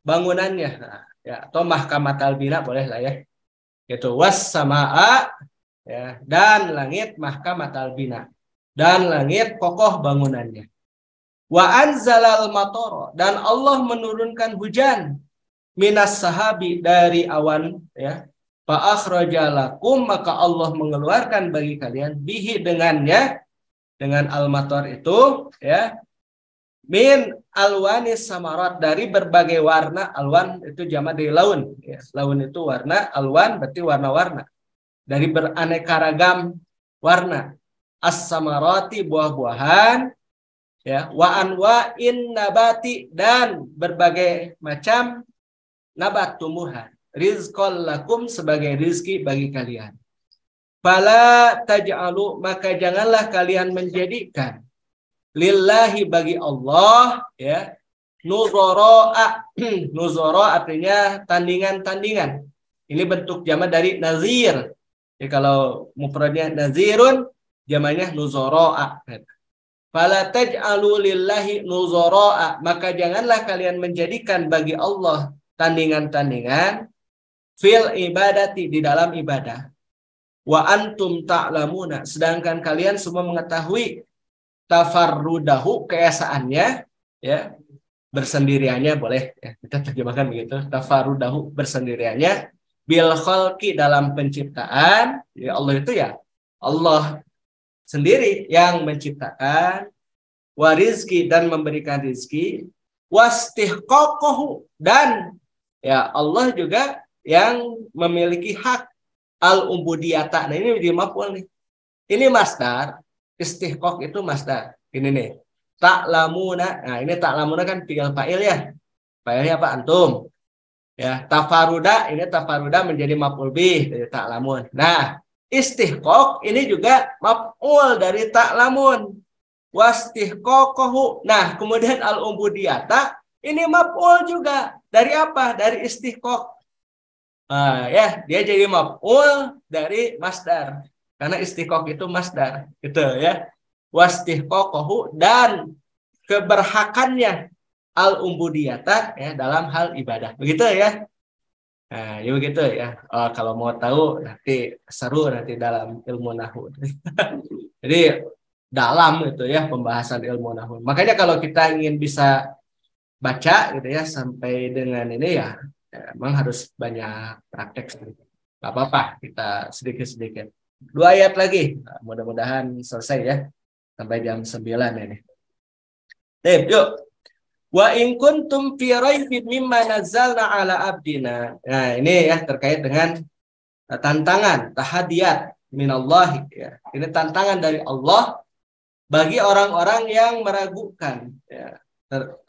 bangunannya. Nah, ya, atau mahkamatal bina boleh lah ya. Itu wassamaa, ya, dan langit mahkamatal bina. Dan langit kokoh bangunannya. Wa anzalal matara, dan Allah menurunkan hujan minas sahabi dari awan, ya. Fa akhrajalakum, maka Allah mengeluarkan bagi kalian bihi dengannya, dengan al-matar itu, ya, min alwanis samarat, dari berbagai warna. Alwan itu jamak dari laun, ya. Laun itu warna, alwan berarti warna-warna, dari beraneka ragam warna. As-samarati buah-buahan, ya, wa anwa'in nabati, dan berbagai macam nabat tumbuhan. Rizqal lakum, sebagai rizki bagi kalian. Fala taj'alu, maka janganlah kalian menjadikan lillahi, bagi Allah, ya, nuzara'a. Nuzara artinya tandingan-tandingan. Ini bentuk jamak dari nazir. Jadi kalau mufradnya nazirun, jamaknya nuzara'a. Fala taj'alu lillahi nuzara'a, maka janganlah kalian menjadikan bagi Allah tandingan-tandingan fil ibadati, di dalam ibadah. Wa antum ta'lamuna, sedangkan kalian semua mengetahui tafarrudahu, keesaannya, ya, bersendiriannya, boleh ya, kita terjemahkan begitu. Tafarrudahu, bersendiriannya, bil khalqi, dalam penciptaan. Ya, Allah itu ya Allah sendiri yang menciptakan, warizki, dan memberikan rizki, wastihqaqahu, dan ya Allah juga yang memiliki hak al-ubudiyata. Nah, ini di maf'ul nih. Ini masdar, istihqaq itu masdar. Ini nih. Ta'lamuna. Nah, ini ta'lamuna kan fi'il fa'il ya. Fa'ilnya apa? Antum. Ya, tafaruda, ini tafaruda menjadi maf'ul bih dari ta'lamun. Nah, istihqaq ini juga maf'ul dari ta'lamun. Wastihqaqahu. Nah, kemudian al-ubudiyata ini maf'ul juga dari apa? Dari istihqaq. Ya, dia jadi maf'ul dari masdar. Karena istihqaq itu masdar, gitu ya. Wastihqaqahu, dan keberhakannya al-ubudiyata, ya, dalam hal ibadah. Begitu ya. Nah, ya begitu ya. Kalau mau tahu nanti seru nanti dalam ilmu nahwu. Jadi dalam itu ya pembahasan ilmu nahwu. Makanya kalau kita ingin bisa baca gitu ya sampai dengan ini ya, emang harus banyak praktek. Gak apa-apa, kita sedikit-sedikit. 2 ayat lagi. Nah, mudah-mudahan selesai ya. Sampai jam 9 ini. Yuk. Wa in kuntum fi raibin mimma nazzalna ala abdina. Nah, ini ya terkait dengan tantangan, tahadiyat minallahi, ya. Ini tantangan dari Allah bagi orang-orang yang meragukan, ya,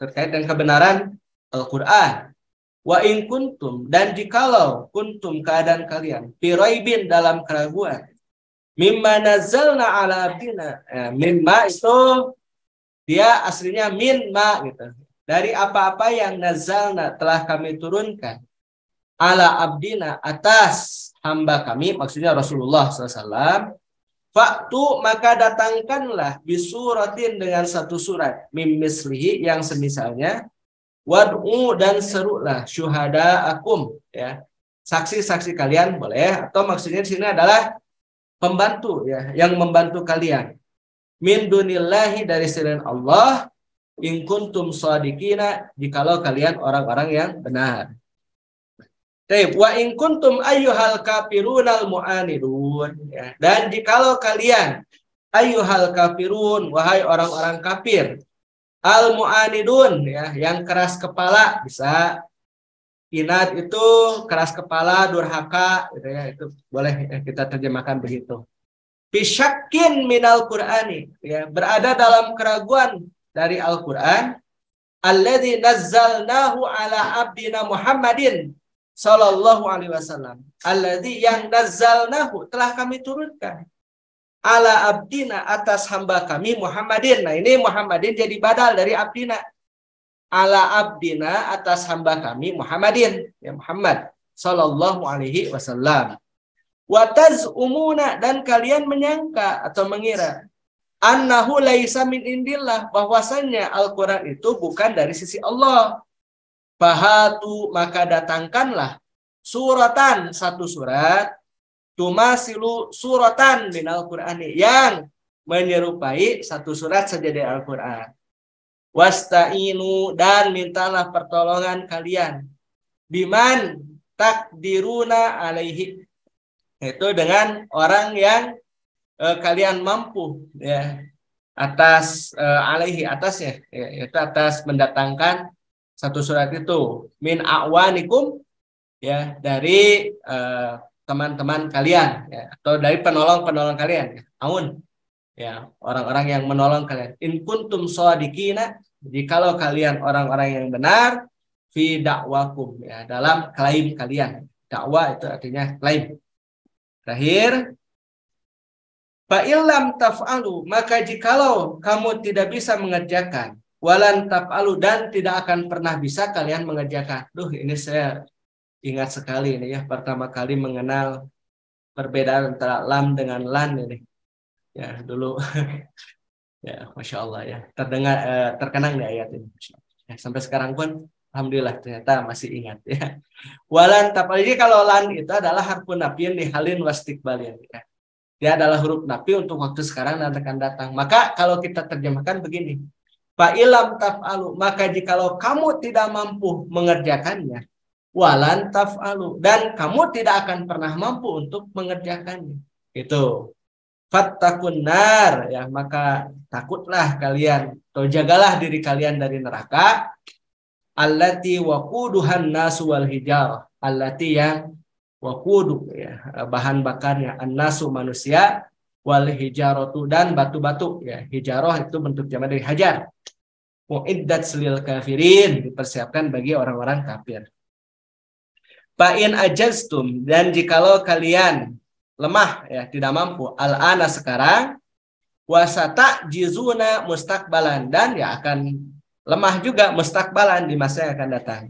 terkait dengan kebenaran Al-Qur'an. Wa in kuntum, dan jikalau kuntum, keadaan kalian, fi raibin, dalam keraguan, mimma nazzalna ala abdina. Ya, mimma itu dia aslinya min ma gitu. Dari apa-apa yang nazalna, telah kami turunkan, ala abdina, atas hamba kami, maksudnya Rasulullah SAW. Faktu, maka datangkanlah, bisuratin, dengan satu surat, mim mislihi, yang semisalnya, wad'u, dan serulah, syuhada akum, ya, saksi-saksi kalian, boleh, atau maksudnya di sini adalah pembantu, ya, yang membantu kalian, min dunillahi, dari selain Allah, in kuntum shadiqina, jikalau kalian orang-orang yang benar. Wa in kuntum ayyuhal kafirunal mu'anidun, ya. Dan jikalau kalian, ayyuhal kafirun, wahai orang-orang kafir. Al mu'anidun, ya, yang keras kepala, bisa inat itu keras kepala, durhaka, gitu ya, itu boleh ya, kita terjemahkan begitu. Bisyakin minal Qur'ani, ya, berada dalam keraguan dari Al-Qur'an. Alladzi nazzalnahu ala abdina Muhammadin sallallahu alaihi wasallam. Alladzi yang nazzalnahu telah kami turunkan ala abdina atas hamba kami Muhammadin. Nah, ini Muhammadin jadi badal dari abdina. Ala abdina atas hamba kami Muhammadin, ya Muhammad sallallahu alaihi wasallam. Wa tazumuna, dan kalian menyangka atau mengira annahu laisa min indillah, bahwasannya Al-Qur'an itu bukan dari sisi Allah. Bahatu, maka datangkanlah suratan, satu surat, tumasilu suratan minal Qur'ani, yang menyerupai satu surat saja dari Al-Qur'an. Wasta'inu, dan mintalah pertolongan kalian, biman takdiruna alaihi, itu dengan orang yang kalian mampu, ya, atas alaihi, atasnya, ya, itu atas mendatangkan satu surat itu, min a'wanikum, ya, dari teman-teman kalian, ya, atau dari penolong-penolong kalian, ya, aun, ya, orang-orang yang menolong kalian. In kuntum shadiqina, jikalau kalian orang-orang yang benar, fi dakwakum, ya, dalam klaim kalian. Dakwah itu artinya klaim. Terakhir, fa illam taf'alu, maka jikalau kamu tidak bisa mengerjakan, walan taf'alu, dan tidak akan pernah bisa kalian mengerjakan. Ini saya ingat sekali ini, ya, pertama kali mengenal perbedaan antara lam dengan lan ini. Ya, dulu ya, Masya Allah, ya, terdengar terkenang di ayat ini. Ya, sampai sekarang pun alhamdulillah ternyata masih ingat, ya. Walan taf'alu, jadi kalau lan itu adalah harfun nafyin li halin wastiqbalin, ya. Dia adalah huruf nafi untuk waktu sekarang dan akan datang. Maka kalau kita terjemahkan begini, fa ilam taf'alu, maka jikalau kamu tidak mampu mengerjakannya, walan taf'alu, dan kamu tidak akan pernah mampu untuk mengerjakannya. Itu. Fattakun nar, ya, maka takutlah kalian atau jagalah diri kalian dari neraka, allati waquduhan nasu wal hijarah, allati yang waqudu, ya, bahan bakarnya annasu manusia, wal hijaratu, dan batu-batu, ya, hijarah itu bentuk jamak dari hajar. Muiddat lil kafirin, dipersiapkan bagi orang-orang kafir. Fa in ajaztum, dan jikalau kalian lemah, ya, tidak mampu, al-ana sekarang, wasata jizuna mustakbalan, dan ya akan lemah juga mustakbalan di masa yang akan datang.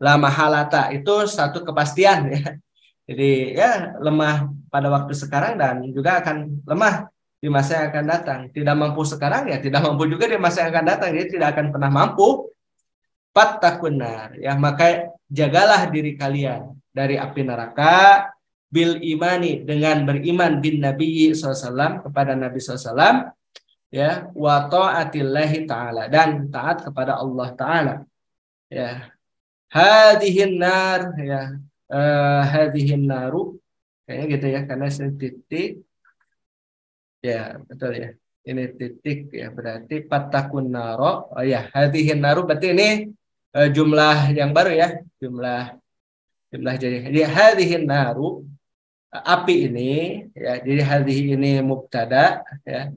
La mahalata, itu satu kepastian, ya. Jadi ya lemah pada waktu sekarang dan juga akan lemah di masa yang akan datang. Tidak mampu sekarang, ya tidak mampu juga di masa yang akan datang. Jadi tidak akan pernah mampu. Fattakunar, ya, maka jagalah diri kalian dari api neraka, bil imani, dengan beriman bin Nabi SAW, kepada Nabi SAW, ya, wa ta'atillahi ta'ala, dan taat kepada Allah Ta'ala, ya. Hadihin nar, ya, hadihin naru, kayaknya gitu, ya, karena ini titik, ya, betul, ya, ini titik, ya, berarti fatakun naro, oh ya, hadihin naru, berarti ini jumlah yang baru, ya, jumlah jadi hadihin naru, api ini, ya, jadi hadhihi ini mubtada, ya,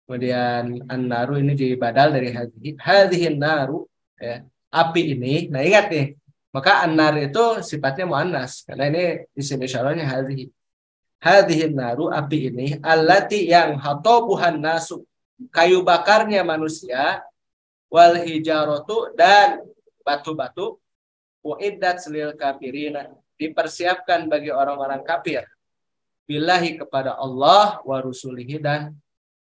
kemudian an-naru ini jadi badal dari hadhihi. Hadhihin naru, ya, api ini. Nah, ingat nih, maka an-nar itu sifatnya muannas karena ini isim isyarahnya hadhihi. Hadhihin naru, api ini, allati yang hatobuhan nasu, kayu bakarnya manusia, wal hijaratu, dan batu-batu, uiddat lil kafirina, dipersiapkan bagi orang-orang kafir, billahi, kepada Allah, wa rusulihi, dan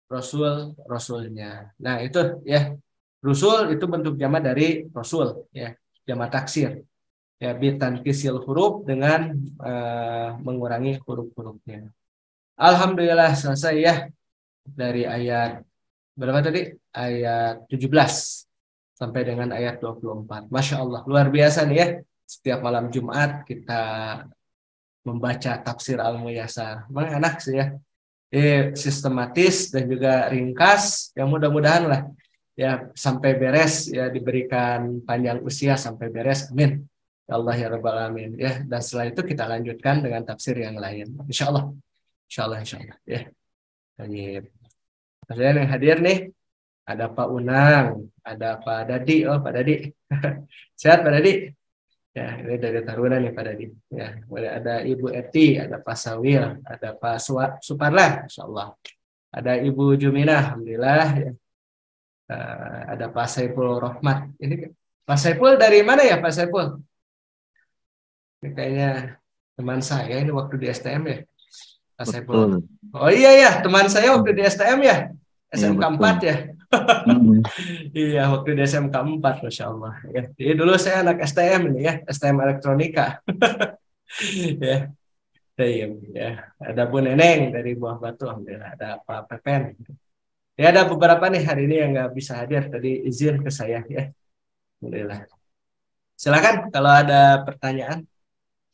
rasul-rasulnya. Nah, itu, ya, rusul itu bentuk jamak dari rasul, ya, jamak taksir, ya, bitan kisil huruf, dengan mengurangi huruf-hurufnya. Alhamdulillah selesai, ya, dari ayat berapa tadi? Ayat 17 sampai dengan ayat 24. Masya Allah, luar biasa nih, ya. Setiap malam Jumat kita membaca tafsir Al-Muyassar. Memang enak sih, ya. sistematis dan juga ringkas. Ya mudah-mudahan lah ya sampai beres, ya diberikan panjang usia sampai beres. Amin. Ya Allah ya Rabbal Alamin. Ya, dan setelah itu kita lanjutkan dengan tafsir yang lain. Insya Allah. Insya Allah, insya Allah. Ya. Baik. Kalian yang hadir nih, ada Pak Unang, ada Pak Dadi. Oh, Pak Dadi. Sehat Pak Dadi? Ya, ini dari Taruna nih Pak Dadi. Ya, ada Ibu Eti, ada Pak Sawil, ada Pak Suparlah, insya Allah. Ada Ibu Jumina, alhamdulillah. Ya. Ada Pak Saiful Rohmat. Ini Pak Saiful dari mana ya Pak Saiful? Ini kayaknya teman saya ini waktu di STM ya. Pak Saiful. Oh iya ya, teman saya waktu di STM ya. SMK 4 ya. Iya, waktu di SMK 4, Masya Allah. Ya. Jadi dulu saya anak STM ini ya, STM Elektronika. Ya. Ya. Ada Bu Neneng dari Buah Batu, alhamdulillah. Ada Pak Pepen. Ya, ada beberapa nih hari ini yang nggak bisa hadir. Tadi izin ke saya ya. Alhamdulillah. Silakan kalau ada pertanyaan.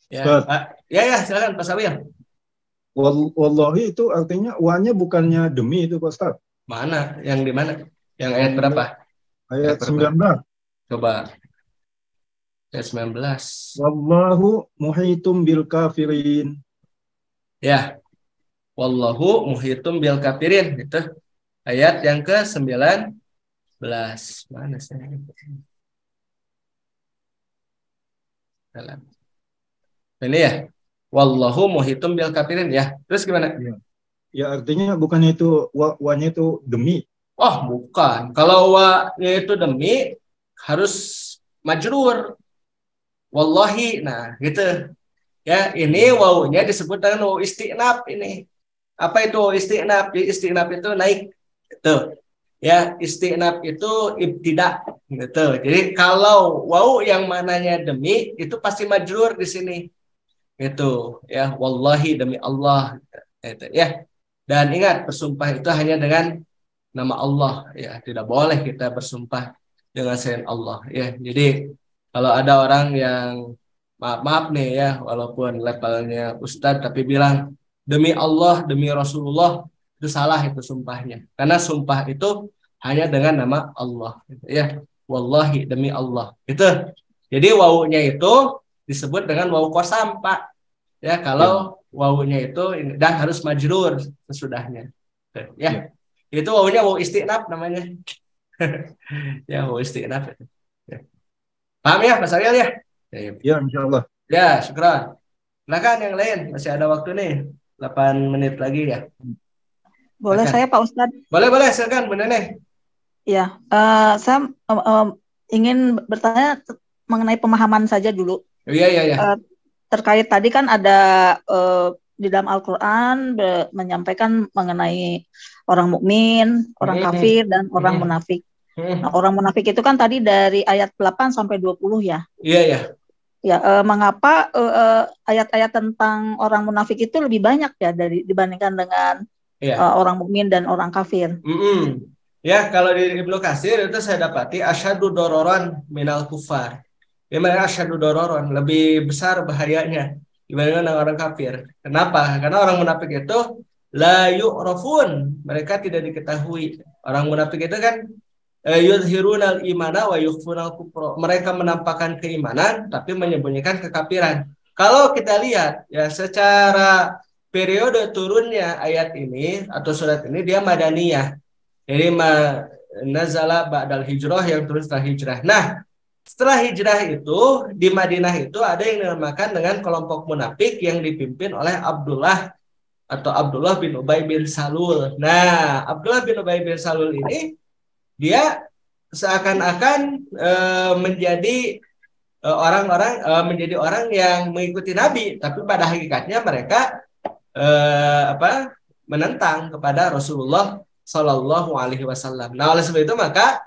Ya, ya, silakan Pak Sabil. Wallahi itu artinya wa-nya bukannya demi itu Pak Ustaz. Mana? Yang di mana? Yang ayat berapa? Ayat 19. Coba. Ayat 19. Wallahu muhitum bil kafirin. Ya. Wallahu muhitum bil kafirin. Itu ayat yang ke-19. Mana sih? Ini ya. Wallahu muhitum bil kafirin ya. Terus gimana? Ya artinya bukan itu wa-nya itu demi. Oh, bukan. Kalau wa-nya itu demi harus majrur. Wallahi. Nah, gitu. Ya, ini wawunya disebut dengan wawu istinaf ini. Apa itu wawu istinaf? Istinaf itu naik. Gitu. Ya, istinaf itu ibtida gitu. Jadi kalau wawu yang mananya demi itu pasti majrur di sini. Itu ya, wallahi demi Allah. Gitu, ya. Dan ingat, bersumpah itu hanya dengan nama Allah ya, tidak boleh kita bersumpah dengan selain Allah ya. Jadi kalau ada orang yang maaf nih ya, walaupun levelnya ustadz tapi bilang demi Allah, demi Rasulullah, itu salah itu sumpahnya. Karena sumpah itu hanya dengan nama Allah gitu, ya. Wallahi demi Allah. Itu. Jadi wawunya itu disebut dengan wawu qasam, Pak. Ya, kalau wawunya itu dan harus majrur sesudahnya. Ya. Itu wawunya wawu istinaf namanya. Ya, wawu istinaf itu. Ya. Paham ya, Mas Ariel ya? Ya, insyaallah. Ya, syukran. Silakan yang lain, masih ada waktu nih. 8 menit lagi ya. Boleh saya Pak Ustadz? Boleh, silakan Bu Neneng. Ya, saya ingin bertanya mengenai pemahaman saja dulu. Iya. Terkait tadi kan ada di dalam Al-Quran menyampaikan mengenai orang mukmin, orang kafir, dan orang munafik. Nah, orang munafik itu kan tadi dari ayat 8 sampai 20 ya? Iya. Ya, mengapa ayat-ayat tentang orang munafik itu lebih banyak ya dibandingkan dengan orang mukmin dan orang kafir? Ya, kalau di Ibnu Katsir itu saya dapati asyaddu dororan minal kufar. Gimana asyaddu dororan? Lebih besar bahayanya dibandingkan dengan orang kafir. Kenapa? Karena orang munafik itu la yu'rafun. Mereka tidak diketahui. Orang munafik itu kan yudhirunal imana wa yukhfunal kufra. Mereka menampakkan keimanan tapi menyembunyikan kekafiran. Kalau kita lihat ya secara periode turunnya ayat ini atau surat ini dia madaniyah. Jadi nazala ba'dal hijrah, yang turun setelah hijrah. Nah, setelah hijrah itu di Madinah itu ada yang dinamakan dengan kelompok munafik yang dipimpin oleh Abdullah bin Ubay bin Salul. Nah, Abdullah bin Ubay bin Salul ini dia seakan-akan menjadi menjadi orang yang mengikuti Nabi, tapi pada hakikatnya mereka menentang kepada Rasulullah Shallallahu Alaihi Wasallam. Nah, oleh sebab itu maka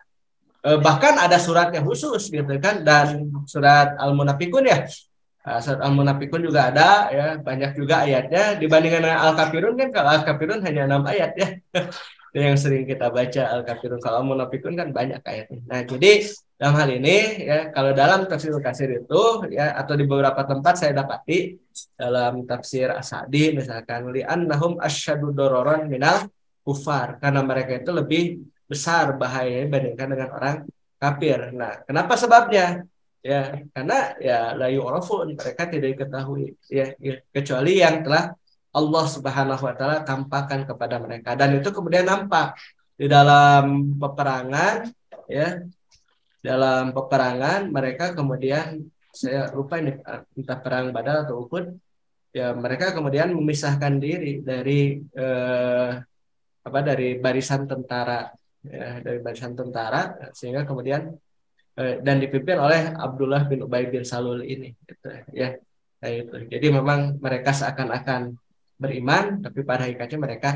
bahkan ada suratnya khusus gitu kan, dan surat Al-Munafikun ya. Surat Al-Munafikun juga ada ya, banyak juga ayatnya dibandingkan dengan Al-Kafirun kan. Kalau Al-Kafirun hanya 6 ayat ya. Yang sering kita baca Al-Kafirun. Kalau Al-Munafikun kan banyak ayatnya. Nah, jadi dalam hal ini ya, kalau dalam tafsir Katsir itu ya, atau di beberapa tempat saya dapati dalam tafsir As-Sa'di misalkan, li'annahum asyaddu dororan minal kufar, karena mereka itu lebih besar bahayanya dibandingkan dengan orang kafir. Nah, kenapa sebabnya? Ya, karena ya la yu'rafun, mereka tidak diketahui ya, kecuali yang telah Allah Subhanahu wa taala tampakkan kepada mereka, dan itu kemudian nampak di dalam peperangan ya. Dalam peperangan mereka kemudian, saya lupa ini entah perang Badar atau Uhud ya, mereka kemudian memisahkan diri dari dari barisan tentara ya, dari barisan tentara, sehingga kemudian dan dipimpin oleh Abdullah bin Ubay bin Salul ini gitu, ya. Nah, itu. Jadi memang mereka seakan-akan beriman, tapi pada hakikatnya mereka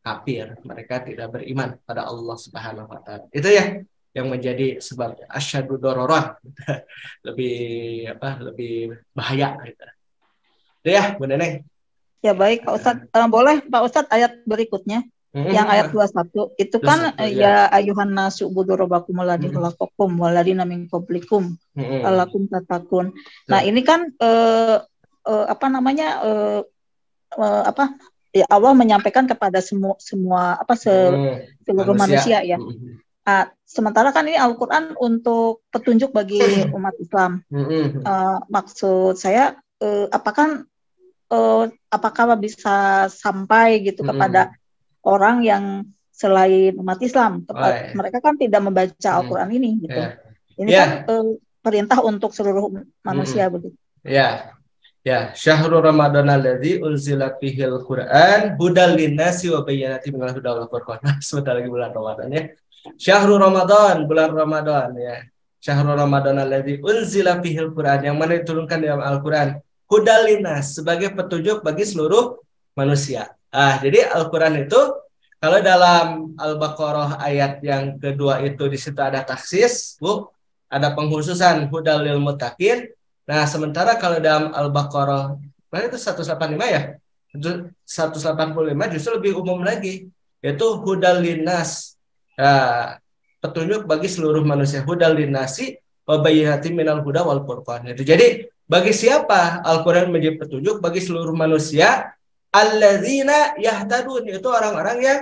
kafir, mereka tidak beriman pada Allah Subhanahu wa taala. Itu ya yang menjadi sebab asyadu dororah lebih lebih bahaya gitu. Itu ya Bu Neneng. Ya baik Pak Ustadz, boleh Pak Ustadz ayat berikutnya yang ayat 21 itu kan 21, ya ayuhan nasu ubudu rabbakumul ladzi khalaqakum waladina min qablikum la'allakum tattaqun. Nah, ini kan ya Allah menyampaikan kepada seluruh manusia ya. Sementara kan ini Al-Quran untuk petunjuk bagi umat Islam. Maksud saya, apakah bisa sampai gitu kepada orang yang selain umat Islam? Mereka kan tidak membaca Al-Quran ini gitu. Ini kan perintah untuk seluruh manusia begitu. Ya, syahrul Ramadan alladzi unzila fihil Qur'an hudal linnasi wa bayyinatin minal huda wal furqan. Sebentar lagi bulan Ramadan ya. Syahrul Ramadan, bulan Ramadan ya. Syahrul Ramadan alladzi unzila fihil Qur'an, yang mana diturunkan dalam Al-Qur'an, hudal linnas, sebagai petunjuk bagi seluruh manusia. Jadi Al-Qur'an itu kalau dalam Al-Baqarah ayat yang kedua itu di situ ada taksis, Bu, ada pengkhususan hudal lil muttaqin. Nah, sementara kalau dalam Al-Baqarah, mana itu 185 ya? 185 justru lebih umum lagi, yaitu hudal linnas, petunjuk bagi seluruh manusia. Hudal linnasi wa bayyinatin minal huda wal furqan. Itu jadi bagi siapa Al-Qur'an menjadi petunjuk? Bagi seluruh manusia, alladzina yahtadun, itu orang-orang yang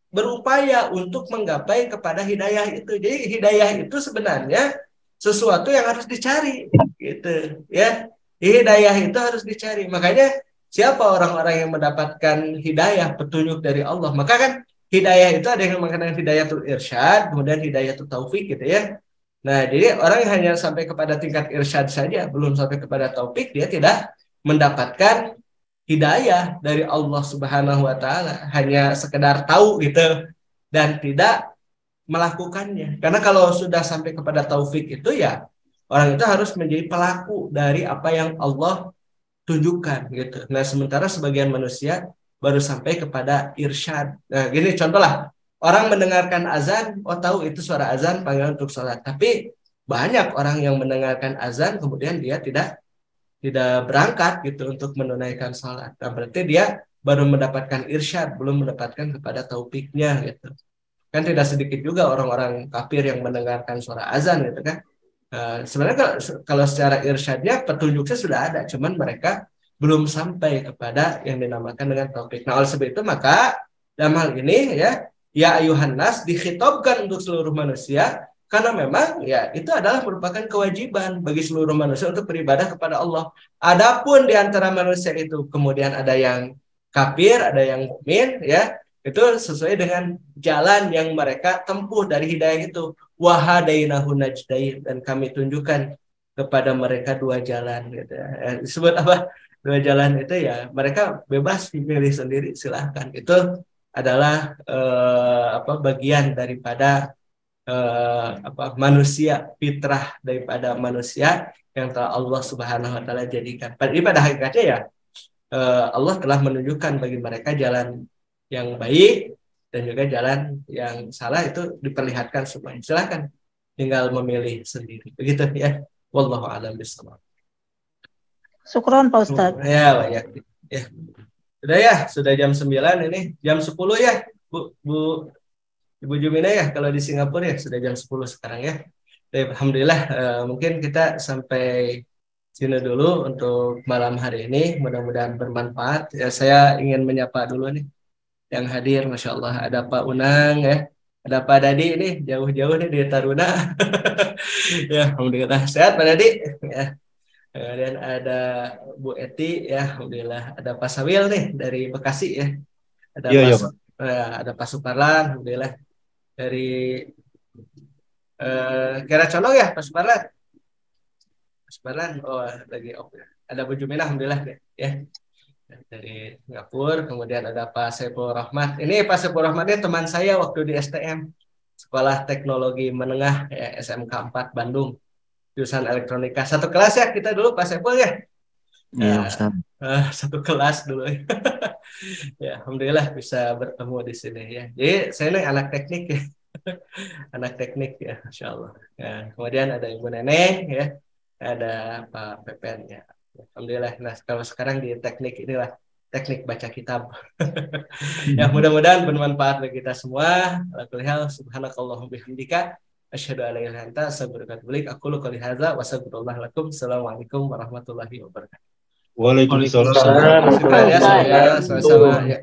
berupaya untuk menggapai kepada hidayah itu. Jadi hidayah itu sebenarnya sesuatu yang harus dicari gitu ya. Hidayah itu harus dicari. Makanya siapa orang-orang yang mendapatkan hidayah, petunjuk dari Allah? Maka kan hidayah itu ada yang mengatakan hidayatul irsyad, kemudian hidayatul taufik gitu ya. Nah, jadi orang yang hanya sampai kepada tingkat irsyad saja, belum sampai kepada taufik, dia tidak mendapatkan hidayah dari Allah Subhanahu wa taala, hanya sekedar tahu gitu dan tidak melakukannya. Karena kalau sudah sampai kepada taufik itu ya, orang itu harus menjadi pelaku dari apa yang Allah tunjukkan gitu. Nah, sementara sebagian manusia baru sampai kepada irsyad. Nah, gini contohlah, orang mendengarkan azan, tahu itu suara azan, panggilan untuk sholat. Tapi banyak orang yang mendengarkan azan kemudian dia tidak berangkat gitu untuk menunaikan sholat. Nah, berarti dia baru mendapatkan irsyad, belum mendapatkan kepada taufiknya gitu. Kan tidak sedikit juga orang-orang kafir yang mendengarkan suara azan gitu kan. Sebenarnya kalau secara irsyadnya petunjuknya sudah ada, cuman mereka belum sampai kepada yang dinamakan dengan taufik. Nah, oleh sebab itu maka dalam hal ini ya ayuhan nas dikhitobkan untuk seluruh manusia, karena memang ya itu adalah merupakan kewajiban bagi seluruh manusia untuk beribadah kepada Allah. Adapun di antara manusia itu kemudian ada yang kafir, ada yang mukmin ya, itu sesuai dengan jalan yang mereka tempuh dari hidayah itu. Wahadainahu najdain, dan kami tunjukkan kepada mereka dua jalan gitu ya. Disebut apa? Dua jalan itu ya mereka bebas memilih sendiri, silahkan. Itu adalah bagian daripada manusia, fitrah daripada manusia yang telah Allah Subhanahu wa taala jadikan. Pada hakikatnya ya Allah telah menunjukkan bagi mereka jalan yang baik dan juga jalan yang salah, itu diperlihatkan semuanya. Silakan tinggal memilih sendiri. Begitu ya. Wallahu a'lam bishawab. Syukron Pak Ustadz. Ya, banyak. Ya. Sudah ya, sudah jam 9 ini. Jam 10 ya, Bu Ibu Jumina ya, kalau di Singapura ya sudah jam 10 sekarang ya. Alhamdulillah, mungkin kita sampai sini dulu untuk malam hari ini. Mudah-mudahan bermanfaat. Ya, saya ingin menyapa dulu nih yang hadir, Masya Allah. Ada Pak Unang ya, ada Pak Dadi nih, jauh-jauh nih di Taruna. Ya, Alhamdulillah sehat Pak Dadi. Ya. Kemudian ada Bu Eti ya, Alhamdulillah. Ada Pak Sawil nih dari Bekasi ya. Ada Iya, Pak iya, Pak. ada Pak Suparlan, Alhamdulillah dari Kira Condong ya, Pak Suparlan. Pak Suparlan, oh lagi oke. Ada Bu Juminah, Alhamdulillah ya. Dari Singapura, kemudian ada Pak Saiful Rahmat. Ini Pak Saiful Rahmat ini teman saya waktu di STM, Sekolah Teknologi Menengah ya, SMK 4 Bandung, jurusan elektronika. Satu kelas ya kita dulu Pak Saiful ya. Iya, Ustaz. Satu kelas dulu. Ya, Alhamdulillah bisa bertemu di sini ya. Jadi saya ini anak teknik ya. Anak teknik ya, Masya Allah. Ya, kemudian ada Ibu Neneng ya, ada Pak Pepen ya. Alhamdulillah. Nah, kalau sekarang di teknik inilah teknik baca kitab. Ya, mudah-mudahan bermanfaat bagi kita semua. Alhamdulillah, subhanakallahumma bihamdika asyhadu an la ilaha illa anta astaghfiruka wa atubu ilaik. Aqulu qouli hadza wa astaghfirullah lakum. Assalamualaikum warahmatullahi wabarakatuh. Waalaikumsalam. Syukran ya, sama-sama ya.